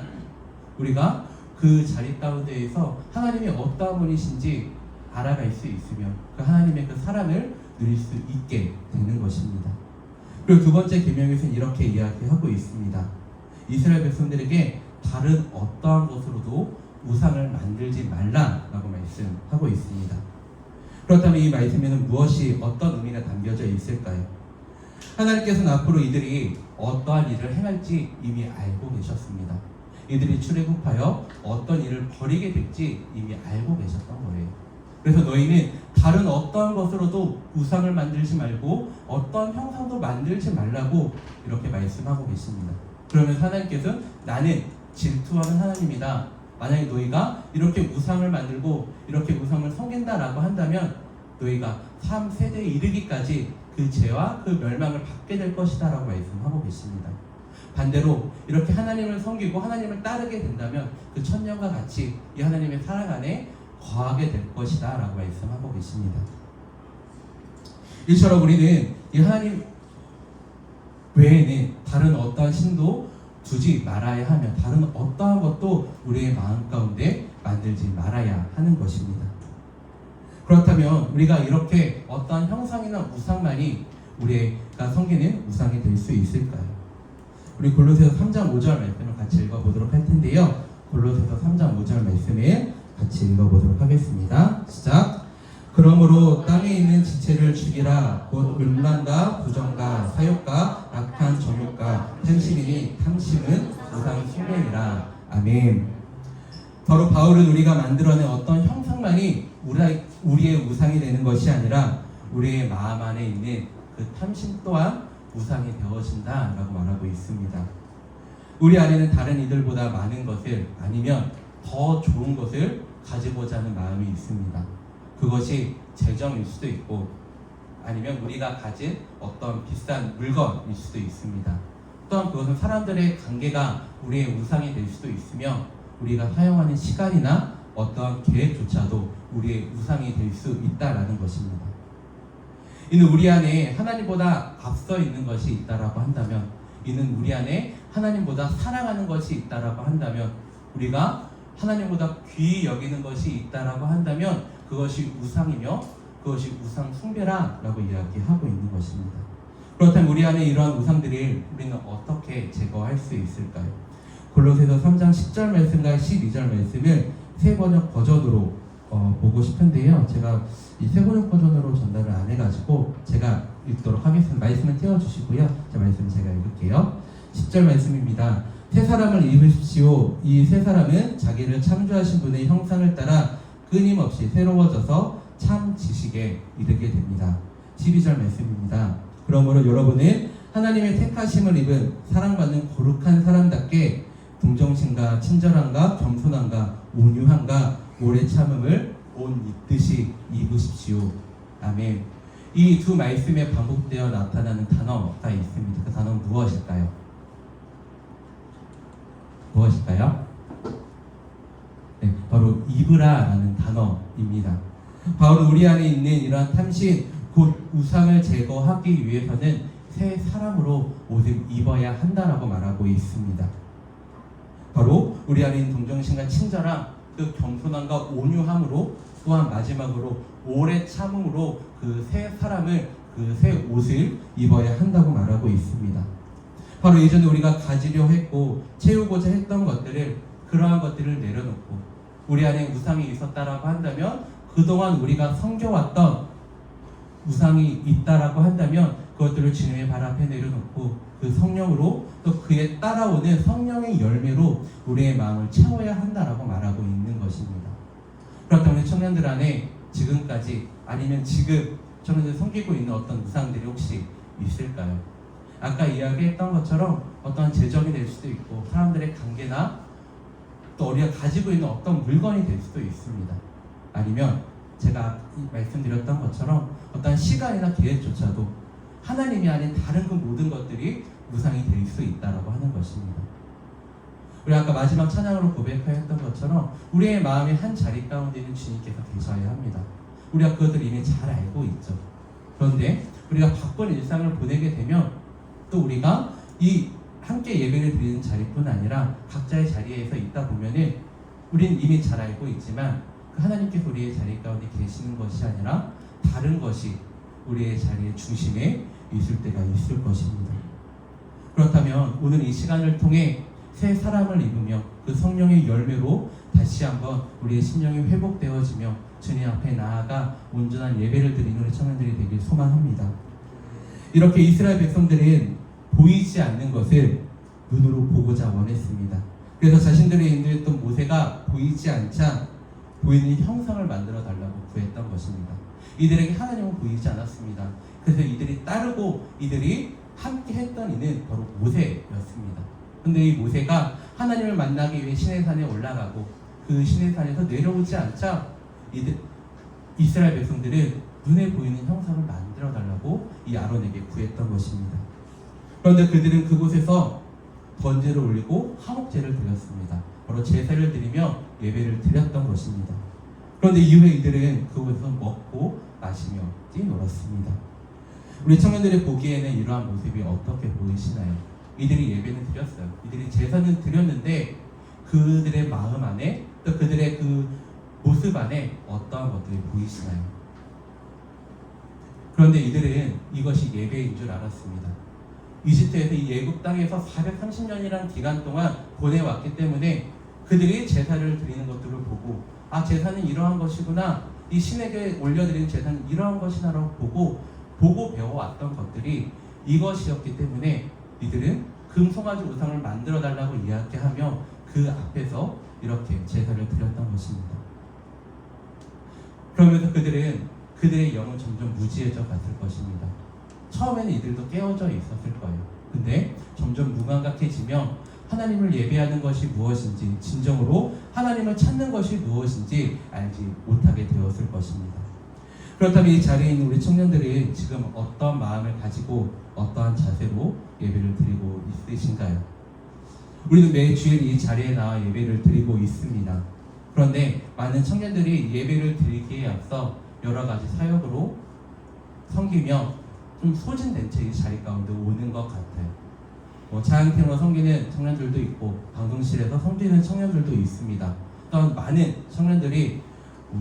우리가 그 자리 가운데에서 하나님이 어떠한 분이신지 알아갈 수 있으며 그 하나님의 그 사랑을 누릴 수 있게 되는 것입니다. 그리고 두 번째 계명에서는 이렇게 이야기하고 있습니다. 이스라엘 백성들에게 다른 어떠한 것으로도 우상을 만들지 말라라고 말씀하고 있습니다. 그렇다면 이 말씀에는 무엇이, 어떤 의미가 담겨져 있을까요? 하나님께서는 앞으로 이들이 어떠한 일을 행할지 이미 알고 계셨습니다. 이들이 출애굽하여 어떤 일을 벌이게 될지 이미 알고 계셨던 거예요. 그래서 너희는 다른 어떠한 것으로도 우상을 만들지 말고 어떤 형상도 만들지 말라고 이렇게 말씀하고 계십니다. 그러면 하나님께서는 나는 질투하는 하나님이다. 만약에 너희가 이렇게 우상을 만들고 이렇게 우상을 섬긴다라고 한다면 너희가 3세대에 이르기까지 그 죄와 그 멸망을 받게 될 것이다 라고 말씀하고 계십니다. 반대로 이렇게 하나님을 섬기고 하나님을 따르게 된다면 그 천년과 같이 이 하나님의 사랑 안에 거하게 될 것이다 라고 말씀하고 계십니다. 이처럼 우리는 이 하나님 외에는 다른 어떠한 신도 두지 말아야 하며 다른 어떠한 것도 우리의 마음 가운데 만들지 말아야 하는 것입니다. 그렇다면 우리가 이렇게 어떠한 형상이나 우상만이 우리가 섬기는 우상이 될 수 있을까요? 우리 골로새서 3장 5절 말씀을 같이 읽어보도록 할 텐데요. 골로새서 3장 5절 말씀을 같이 읽어보도록 하겠습니다. 시작. 그러므로 땅에 있는 지체를 죽이라. 곧 음란과 부정과 사욕과 악한 정욕과 탐심이니 탐심은 우상 숭배니라. 아멘. 바로 바울은 우리가 만들어낸 어떤 형상만이 우리의 우상이 되는 것이 아니라 우리의 마음 안에 있는 그 탐심 또한 우상이 되어진다 라고 말하고 있습니다. 우리 안에는 다른 이들보다 많은 것을, 아니면 더 좋은 것을 가지고자 하는 마음이 있습니다. 그것이 재정일 수도 있고 아니면 우리가 가진 어떤 비싼 물건일 수도 있습니다. 또한 그것은 사람들의 관계가 우리의 우상이 될 수도 있으며 우리가 사용하는 시간이나 어떠한 계획조차도 우리의 우상이 될 수 있다라는 것입니다. 이는 우리 안에 하나님보다 앞서 있는 것이 있다라고 한다면, 이는 우리 안에 하나님보다 사랑하는 것이 있다라고 한다면, 우리가 하나님보다 귀히 여기는 것이 있다라고 한다면 그것이 우상이며 그것이 우상 숭배라라고 이야기하고 있는 것입니다. 그렇다면 우리 안에 이러한 우상들을 우리는 어떻게 제거할 수 있을까요? 골로새서 3장 10절 말씀과 12절 말씀을 새 번역 버전으로 보고 싶은데요. 제가 이 새 번역 버전으로 전달을 안 해가지고 제가 읽도록 하겠습니다. 말씀을 띄워주시고요. 말씀을 제가 읽을게요. 10절 말씀입니다. 새 사람을 입으십시오. 이 새 사람은 자기를 창조하신 분의 형상을 따라 끊임없이 새로워져서 참 지식에 이르게 됩니다. 12절 말씀입니다. 그러므로 여러분은 하나님의 택하심을 입은 사랑받는 거룩한 사람답게 동정심과 친절함과 겸손함과 온유함과 오래 참음을 옷 입듯이 입으십시오. 아멘. 이 두 말씀에 반복되어 나타나는 단어가 있습니다. 그 단어는 무엇일까요? 무엇일까요? 네, 바로 입으라라는 단어입니다. 바로 우리 안에 있는 이러한 탐심, 곧 우상을 제거하기 위해서는 새 사람으로 옷을 입어야 한다라고 말하고 있습니다. 바로 우리 안에 있는 동정심과 친절함, 그 겸손함과 온유함으로, 또한 마지막으로 오래 참음으로 그 새 사람을, 그 새 옷을 입어야 한다고 말하고 있습니다. 바로 예전에 우리가 가지려 했고 채우고자 했던 것들을, 그러한 것들을 내려놓고 우리 안에 우상이 있었다라고 한다면, 그동안 우리가 섬겨왔던 우상이 있다라고 한다면 그것들을 주님의 발 앞에 내려놓고 그 성령으로, 또 그에 따라오는 성령의 열매로 우리의 마음을 채워야 한다라고 말하고 있는 것입니다. 그렇다면 청년들 안에 지금까지, 아니면 지금 청년들 섬기고 있는 어떤 우상들이 혹시 있을까요? 아까 이야기했던 것처럼 어떤 재정이 될 수도 있고, 사람들의 관계나 또 우리가 가지고 있는 어떤 물건이 될 수도 있습니다. 아니면 제가 말씀드렸던 것처럼 어떤 시간이나 계획조차도 하나님이 아닌 다른 그 모든 것들이 우상이 될 수 있다라고 하는 것입니다. 우리 아까 마지막 찬양으로 고백하였던 것처럼 우리의 마음의 한 자리 가운데는 주님께서 계셔야 합니다. 우리가 그것들을 이미 잘 알고 있죠. 그런데 우리가 바쁜 일상을 보내게 되면 또 우리가 이 함께 예배를 드리는 자리뿐 아니라 각자의 자리에서 있다 보면은 우리는 이미 잘 알고 있지만 그 하나님께서 우리의 자리 가운데 계시는 것이 아니라 다른 것이 우리의 자리의 중심에 있을 때가 있을 것입니다. 그렇다면 오늘 이 시간을 통해 새 사람을 입으며 그 성령의 열매로 다시 한번 우리의 심령이 회복되어지며 주님 앞에 나아가 온전한 예배를 드리는 우리 청년들이 되길 소망합니다. 이렇게 이스라엘 백성들은 보이지 않는 것을 눈으로 보고자 원했습니다. 그래서 자신들의 인도했던 모세가 보이지 않자 보이는 형상을 만들어 달라고 구했던 것입니다. 이들에게 하나님은 보이지 않았습니다. 그래서 이들이 따르고 이들이 함께 했던 이는 바로 모세였습니다. 근데 이 모세가 하나님을 만나기 위해 시내산에 올라가고 그 시내산에서 내려오지 않자 이스라엘 백성들은 눈에 보이는 형상을 만들어 달라고 이 아론에게 구했던 것입니다. 그런데 그들은 그곳에서 번제를 올리고 화목제를 드렸습니다. 바로 제사를 드리며 예배를 드렸던 것입니다. 그런데 이후에 이들은 그곳에서 먹고 마시며 뛰놀았습니다. 우리 청년들이 보기에는 이러한 모습이 어떻게 보이시나요? 이들이 예배는 드렸어요. 이들이 제사는 드렸는데 그들의 마음 안에, 또 그들의 그 모습 안에 어떠한 것들이 보이시나요? 그런데 이들은 이것이 예배인 줄 알았습니다. 이집트에서 이 애국 땅에서 430년이라는 기간 동안 보내왔기 때문에 그들이 제사를 드리는 것들을 보고, 아, 제사는 이러한 것이구나, 이 신에게 올려드리는 제사는 이러한 것이나라고 보고 배워왔던 것들이 이것이었기 때문에 이들은 금송아지 우상을 만들어 달라고 이야기하며 그 앞에서 이렇게 제사를 드렸던 것입니다. 그러면서 그들의 영은 점점 무지해져 갔을 것입니다. 처음에는 이들도 깨어져 있었을 거예요. 근데 점점 무감각해지며 하나님을 예배하는 것이 무엇인지, 진정으로 하나님을 찾는 것이 무엇인지 알지 못하게 되었을 것입니다. 그렇다면 이 자리에 있는 우리 청년들이 지금 어떤 마음을 가지고 어떠한 자세로 예배를 드리고 있으신가요? 우리는 매 주일 이 자리에 나와 예배를 드리고 있습니다. 그런데 많은 청년들이 예배를 드리기에 앞서 여러 가지 사역으로 섬기며 좀 소진된 채 이 자리 가운데 오는 것 같아요. 자양팀으로 섬기는 청년들도 있고 방송실에서 섬기는 청년들도 있습니다. 또한 많은 청년들이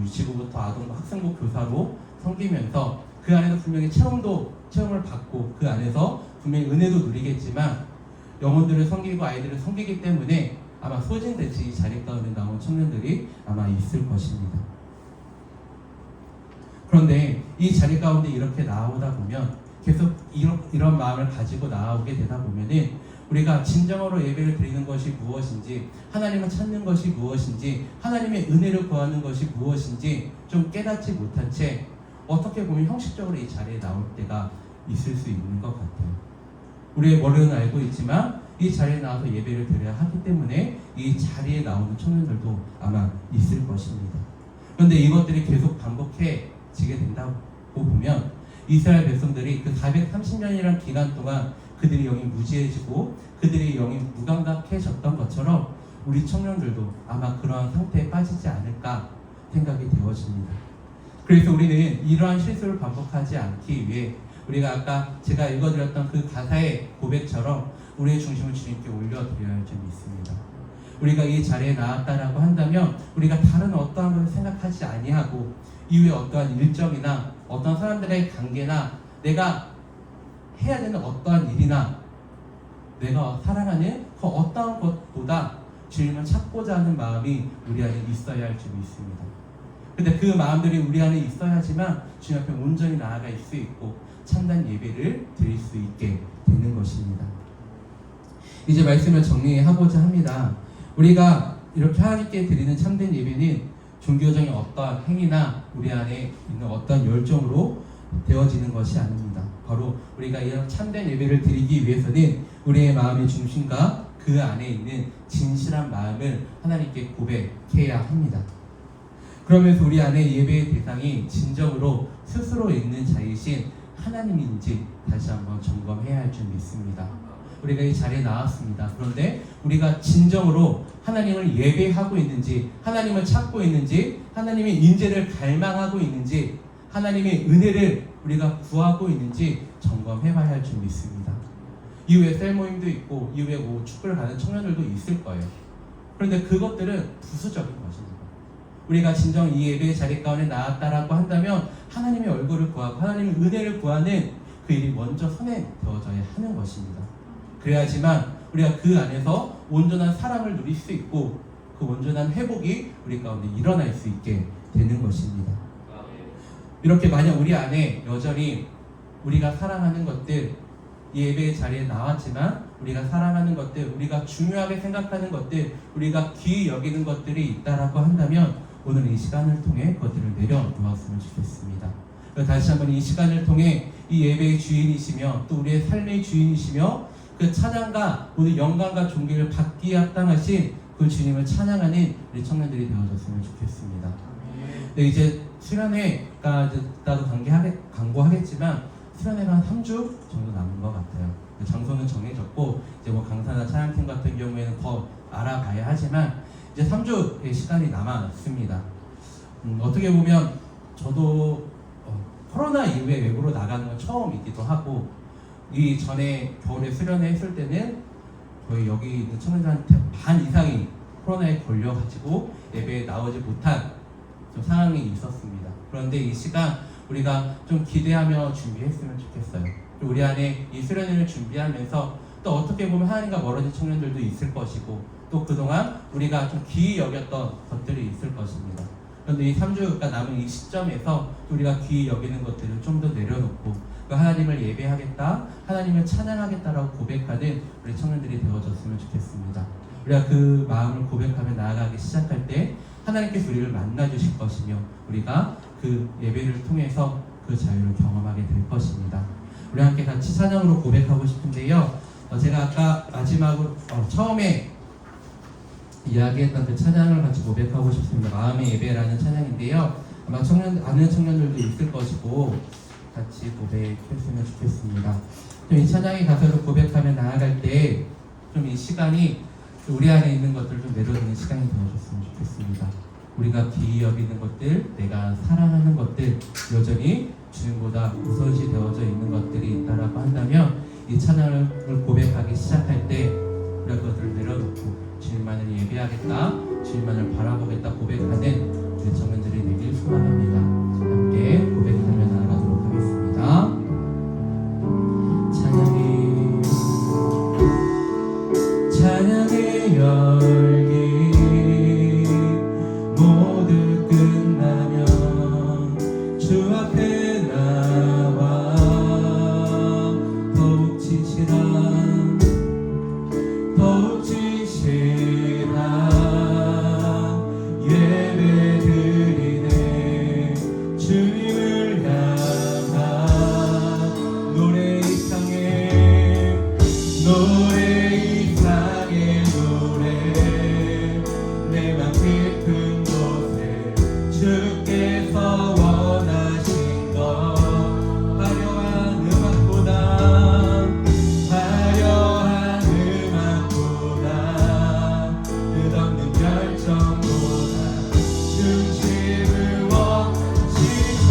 유치부부터 아동부 학생부 교사로 섬기면서 그 안에서 분명히 체험을 받고 그 안에서 분명히 은혜도 누리겠지만 영혼들을 섬기고 아이들을 섬기기 때문에 아마 소진된 채 이 자리 가운데 나온 청년들이 아마 있을 것입니다. 그런데 이 자리 가운데 이렇게 나오다 보면 계속 이런 마음을 가지고 나오게 되다 보면은 우리가 진정으로 예배를 드리는 것이 무엇인지, 하나님을 찾는 것이 무엇인지, 하나님의 은혜를 구하는 것이 무엇인지 좀 깨닫지 못한 채 어떻게 보면 형식적으로 이 자리에 나올 때가 있을 수 있는 것 같아요. 우리의 머리는 알고 있지만 이 자리에 나와서 예배를 드려야 하기 때문에 이 자리에 나오는 청년들도 아마 있을 것입니다. 그런데 이것들이 계속 반복해지게 된다고 보면 이스라엘 백성들이 그 430년이라는 기간 동안 그들이 영이 무지해지고 그들이 영이 무감각해졌던 것처럼 우리 청년들도 아마 그러한 상태에 빠지지 않을까 생각이 되어집니다. 그래서 우리는 이러한 실수를 반복하지 않기 위해 우리가 아까 제가 읽어드렸던 그 가사의 고백처럼 우리의 중심을 주님께 올려드려야 할 점이 있습니다. 우리가 이 자리에 나왔다라고 한다면 우리가 다른 어떠한 것을 생각하지 아니하고 이후에 어떠한 일정이나 어떤 사람들의 관계나 내가 해야 되는 어떠한 일이나 내가 살아가는 그 어떠한 것보다 주님을 찾고자 하는 마음이 우리 안에 있어야 할 점이 있습니다. 근데 그 마음들이 우리 안에 있어야지만 주님 앞에 온전히 나아갈 수 있고 참된 예배를 드릴 수 있게 되는 것입니다. 이제 말씀을 정리하고자 합니다. 우리가 이렇게 하나님께 드리는 참된 예배는 종교적인 어떠한 행위나 우리 안에 있는 어떠한 열정으로 되어지는 것이 아닙니다. 바로 우리가 이런 참된 예배를 드리기 위해서는 우리의 마음의 중심과 그 안에 있는 진실한 마음을 하나님께 고백해야 합니다. 그러면서 우리 안에 예배의 대상이 진정으로 스스로 있는 자이신 하나님인지 다시 한번 점검해야 할 점이 있습니다. 우리가 이 자리에 나왔습니다. 그런데 우리가 진정으로 하나님을 예배하고 있는지, 하나님을 찾고 있는지, 하나님의 인재를 갈망하고 있는지, 하나님의 은혜를 우리가 구하고 있는지 점검해봐야 할 점이 있습니다. 이후에 셀 모임도 있고 이후에 뭐 축구를 가는 청년들도 있을 거예요. 그런데 그것들은 부수적인 것입니다. 우리가 진정 이 예배의 자리 가운데 나왔다라고 한다면 하나님의 얼굴을 구하고 하나님의 은혜를 구하는 그 일이 먼저 손에 되어져야 하는 것입니다. 그래야지만 우리가 그 안에서 온전한 사랑을 누릴 수 있고 그 온전한 회복이 우리 가운데 일어날 수 있게 되는 것입니다. 이렇게 만약 우리 안에 여전히 우리가 사랑하는 것들, 예배의 자리에 나왔지만 우리가 사랑하는 것들, 우리가 중요하게 생각하는 것들, 우리가 귀히 여기는 것들이 있다라고 한다면 오늘 이 시간을 통해 그것들을 내려놓았으면 좋겠습니다. 다시 한번 이 시간을 통해 이 예배의 주인이시며 또 우리의 삶의 주인이시며 그 찬양과 모든 영광과 존귀를 받기에 합당하신 그 주님을 찬양하는 우리 청년들이 되어졌으면 좋겠습니다. 네, 이제 수련회가 나도 광고하겠지만 수련회가 한 3주 정도 남은 것 같아요. 장소는 정해졌고 이제 뭐 강사나 찬양팀 같은 경우에는 더 알아봐야 하지만 이제 3주의 시간이 남았습니다. 어떻게 보면 저도 코로나 이후에 외부로 나가는 건 처음이기도 하고 이 전에 겨울에 수련회 했을 때는 거의 여기 있는 청년들한테 반 이상이 코로나에 걸려가지고 예배에 나오지 못한 좀 상황이 있었습니다. 그런데 이 시간 우리가 좀 기대하며 준비했으면 좋겠어요. 우리 안에 이 수련회를 준비하면서 또 어떻게 보면 하나님과 멀어진 청년들도 있을 것이고 또 그동안 우리가 좀 귀히 여겼던 것들이 있을 것입니다. 그런데 이 3주가 남은 이 시점에서 우리가 귀히 여기는 것들을 좀 더 내려놓고 하나님을 예배하겠다, 하나님을 찬양하겠다라고 고백하는 우리 청년들이 되어졌으면 좋겠습니다. 우리가 그 마음을 고백하며 나아가기 시작할 때 하나님께서 우리를 만나주실 것이며 우리가 그 예배를 통해서 그 자유를 경험하게 될 것입니다. 우리 함께 같이 찬양으로 고백하고 싶은데요. 제가 아까 마지막으로 처음에 이야기했던 그 찬양을 같이 고백하고 싶습니다. 마음의 예배라는 찬양인데요. 아마 아는 청년들도 있을 것이고 같이 고백했으면 좋겠습니다. 이 찬양의 가사를 고백하며 나아갈 때 좀 이 시간이 우리 안에 있는 것들을 좀 내려놓는 시간이 되어줬으면 좋겠습니다. 우리가 귀히 여기는 것들, 내가 사랑하는 것들, 여전히 주님보다 우선시 되어져 있는 것들이 있다라고 한다면 이 찬양을 고백하기 시작할 때 우리가 그것들을 내려놓고 주님만을 예배하겠다, 주님만을 바라보겠다 고백하는 우리 청년들이 되길 소망합니다. 함께 고백하며 나아가도록 하겠습니다. 찬양의 열기 모두 끝나면 주 앞에 나와 더욱 진실한 예배 드리네 주께서 원하신 것 화려한 음악보다 끝없는 결정보다 중심을 원치소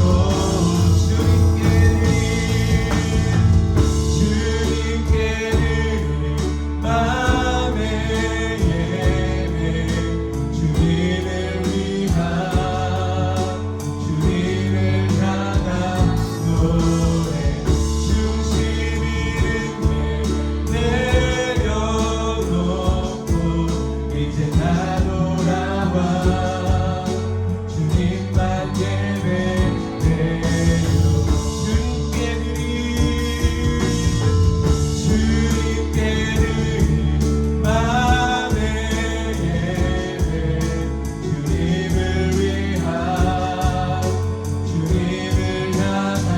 주님께는 마음의 예배 주님을 위한 주님을 향한 노래 중심 잃은 게 내려놓고 이제 나 돌아와 주님만 예배드려요 주님께 드린 마음의 예배 주님을 위한 주님을 향한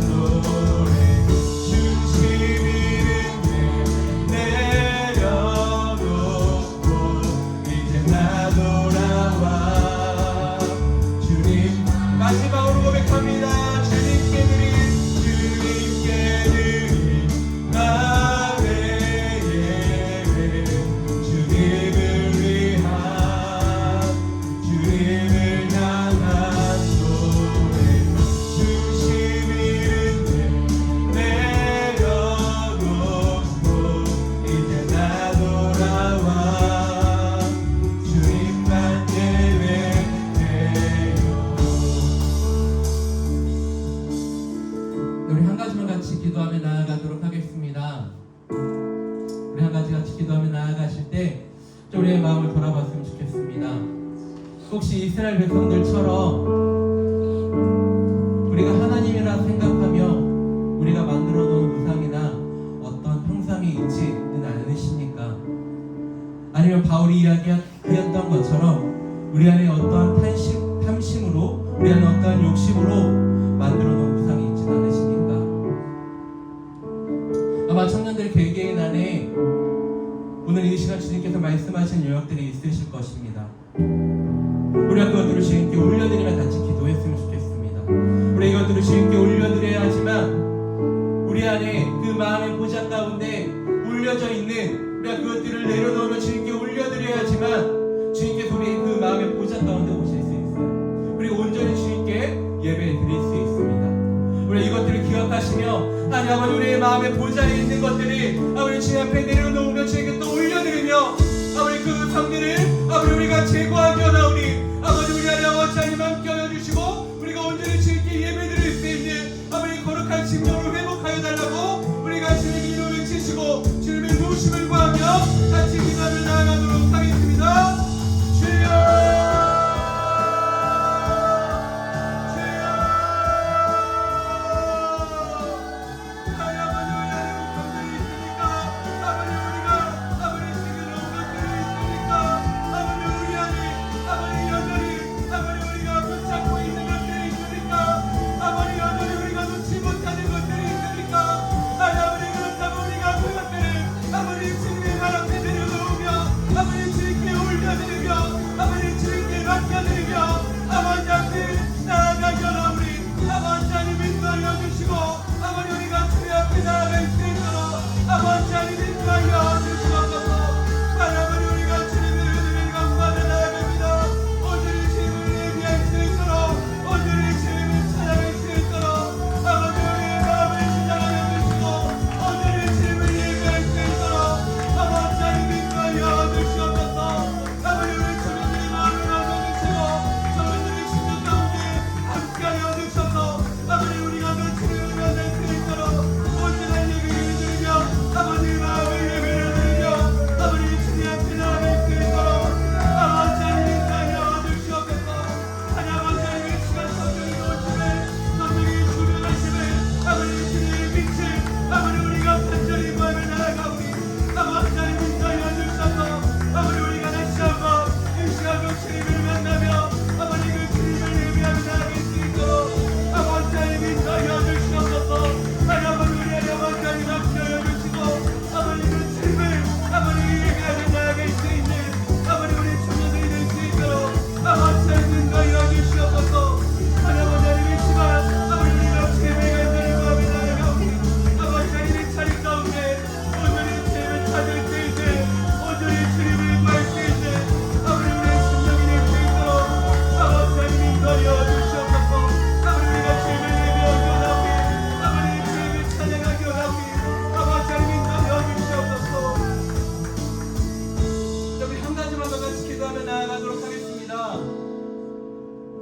노래 중심 잃은 내 내려놓고 이제 나 돌아와 주님 마지막으로 고백합니다 주님께 드린 마음의 예배 주님을 위한 주님을 향한 노래 중심 잃은 내 내려놓고 이제 나 돌아와 주님만 예배해요. 우리 한 가지만 같이 기도하며 나아가도록 하겠습니다. 우리 한 가지 같이 기도하며 나아가실 때 좀 우리의 마음을 돌아봤으면 좋겠습니다. 혹시 이스라엘 백성들처럼 우리가 하나님이라 생각하며 우리가 만들어 놓은 우상이나 어떤 형상이 있지는 않으십니까? 아니면 바울이 이야기하였던 것처럼 우리 안에 어떠한 탐심으로 우리 안에 어떠한 욕심으로 만들어 놓은 우상이 있지는 않으십니까? 아마 청년들 개개인 안에 오늘 이 시간 주님께서 말씀하신 요약들이 있으실 것입니다. 우리가 그것들을 주님께 올려드리며 같이 기도했으면 좋겠습니다. 우리 이것들을 주님께 올려드려야 하지만 우리 안에 그 마음의 보좌 가운데 올려져 있는 우리가 그것들을 내려놓으며 주님께 올려드려야 하지만 주님께서 우리 그 마음의 보좌 가운데 오실 수 있어요. 그리고 온전히 주님께 예배 드릴 수 있습니다. 우리 이것들을 기억하시며 하나님 아버지 우리의 마음의 보좌에 있는 것들이 아버지 주님 앞에 내려놓으며 주님께 또 올려드리며 아버지 그 상들을 아버지 우리가 제거하기 원하오니 아버지 우리 안에 아버지 하나님 함께 하여 주시고 우리가 온전히 주님께 예배드릴 수 있는 아버지 거룩한 심령을 회복하여 달라고 우리가 주님의 이름을 외치시고 주님의 도우심을 구하며 같이 기도하며 나아가도록 하겠습니다. 주여 아버지 여전히 우리가 놓지 못하는 것들이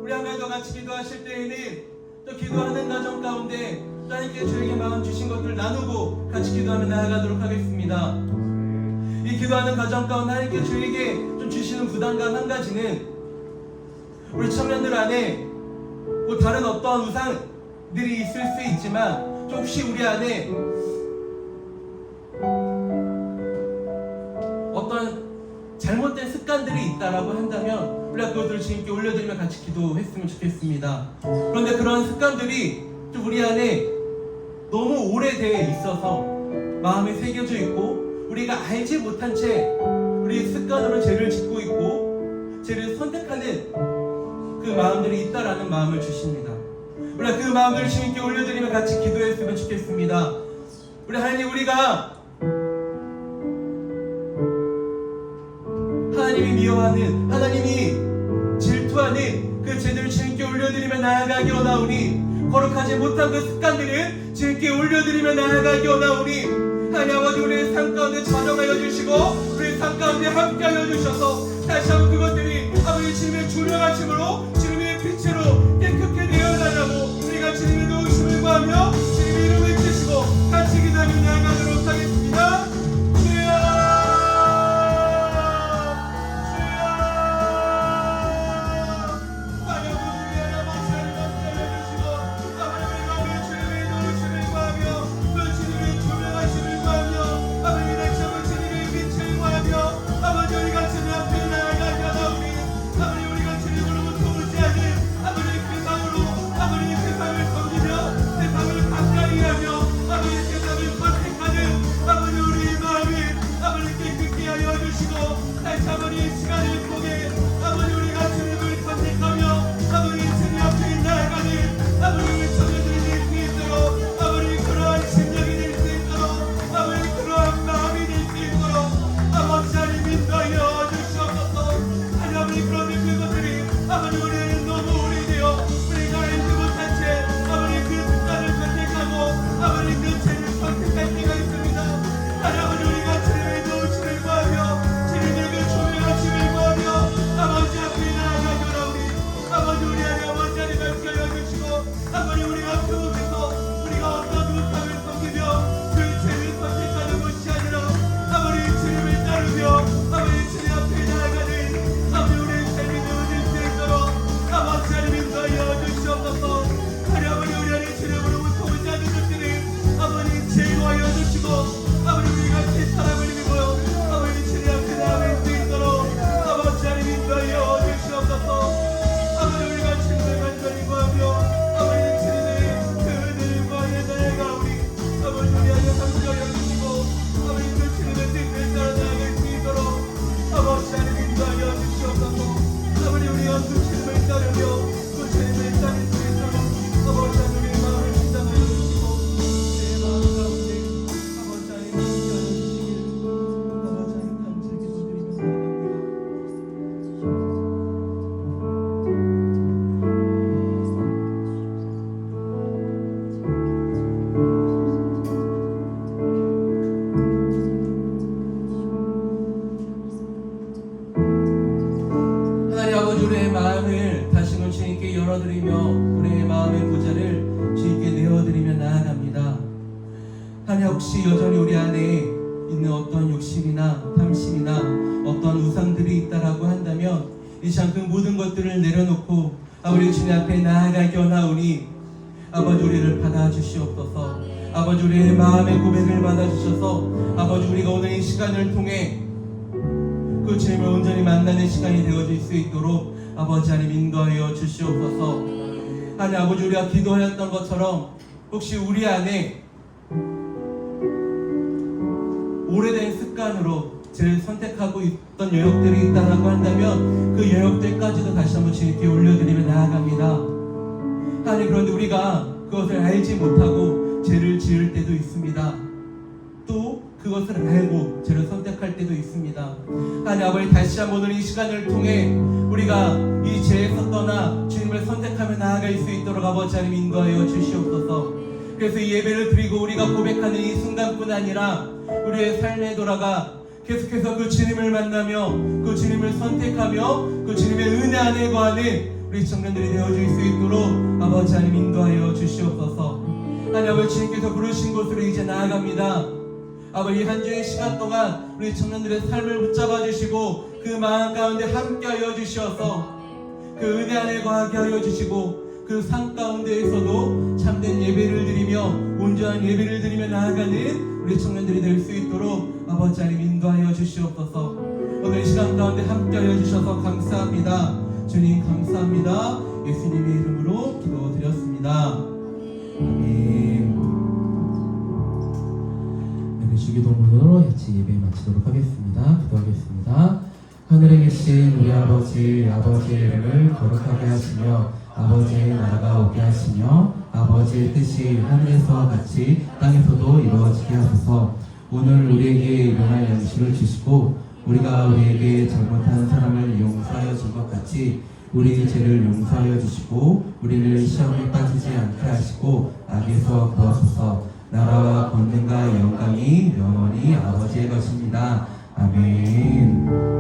우리 한 번 더 같이 기도하실 때에는 또 기도하는 과정 가운데 또 하나님께 저에게 마음 주신 것들 나누고 같이 기도하며 나아가도록 하겠습니다. 이 기도하는 과정 가운데 하나님께 저에게 좀 주시는 부담감 한 가지는 우리 청년들 안에 뭐 다른 어떠한 우상들이 있을 수 있지만 좀 혹시 우리 안에 어떤 잘못된 습관들이 있다라고 한다면 우리가 그것들을 주님께 올려드리며 같이 기도했으면 좋겠습니다. 그런데 그런 습관들이 좀 우리 안에 너무 오래되어 있어서 마음에 새겨져 있고 우리가 알지 못한 채 우리 습관으로 죄를 짓고 있고 죄를 선택하는 그 마음들이 있다라는 마음을 주십니다. 우리가 그 마음들을 주님께 올려드리며 같이 기도했으면 좋겠습니다. 우리 하나님, 우리가 하나님이 미워하는, 하나님이 질투하는 그 죄들을 주님께 올려드리며 나아가기 원하오니, 거룩하지 못한 그 습관들을 주님께 올려드리며 나아가기 원하오니, 하나님 아버지, 우리의 삶 가운데 전정하여 주시고 우리의 삶 가운데 함께하여 주셔서 다시 한번 그것들이 아버지 주님의 조명하심으로 주님의 빛으로 깨끗게 되어달라고 우리가 주님의 도우심을 구하며 주님의 이름을 주시고 같이 기도하며 나아가도록 하겠습니다. 우리의 마음을 다시금 주님께 열어드리며 우리의 마음의 보좌를 주님께 내어드리며 나아갑니다. 하나님, 혹시 여전히 우리 안에 있는 어떤 욕심이나 탐심이나 어떤 우상들이 있다라고 한다면 이 시간 그 모든 것들을 내려놓고 아버지 주님 앞에 나아가기 원하오니 아버지 우리를 받아주시옵소서. 아버지 우리의 마음의 고백을 받아주셔서 아버지 우리가 오늘 이 시간을 통해 그 주님을 온전히 만나는 시간이 되어질 수 있도록 아버지 하나님 인도하여 주시옵소서. 하나님 아버지, 우리가 기도하였던 것처럼 혹시 우리 안에 오래된 습관으로 죄를 선택하고 있던 여역들이 있다라고 한다면 그 여역들까지도 다시 한번 주님께 올려드리며 나아갑니다. 하나님, 그런데 우리가 그것을 알지 못하고 죄를 지을 때도 있습니다. 또 그것을 알고 죄를 선택할 때도 있습니다. 하나님 아버지, 다시 한번 오늘 이 시간을 통해 우리가 이 죄에서 떠나 주님을 선택하며 나아갈 수 있도록 아버지 하나님 인도하여 주시옵소서. 그래서 이 예배를 드리고 우리가 고백하는 이 순간뿐 아니라 우리의 삶에 돌아가 계속해서 그 주님을 만나며 그 주님을 선택하며 그 주님의 은혜 안에 거하는 우리 청년들이 되어줄 수 있도록 아버지 하나님 인도하여 주시옵소서. 하나님 아버지 주님께서 부르신 곳으로 이제 나아갑니다. 아버지 한 주의 시간 동안 우리 청년들의 삶을 붙잡아 주시고 그 마음 가운데 함께하여 주시어서 그 은혜 안에 거하게 하여 주시고 그 산 가운데에서도 참된 예배를 드리며 온전한 예배를 드리며 나아가는 우리 청년들이 될 수 있도록 아버지 하나님 인도하여 주시옵소서. 오늘 이 시간 가운데 함께하여 주셔서 감사합니다. 주님 감사합니다. 예수님의 이름으로 기도드렸습니다. 아멘. 네, 주기도문으로 같이 예배 마치도록 하겠습니다. 기도하겠습니다. 하늘에 계신 우리 아버지의 이름을 거룩하게 하시며 아버지의 나라가 오게 하시며 아버지의 뜻이 하늘에서 같이 땅에서도 이루어지게 하소서. 오늘 우리에게 일용할 양식을 주시고 우리가 우리에게 잘못한 사람을 용서하여 준 것 같이 우리 죄를 용서하여 주시고 우리를 시험에 빠지지 않게 하시고 악에서 구하소서. 나라와 권능과 영광이 영원히 아버지의 것입니다. 아멘.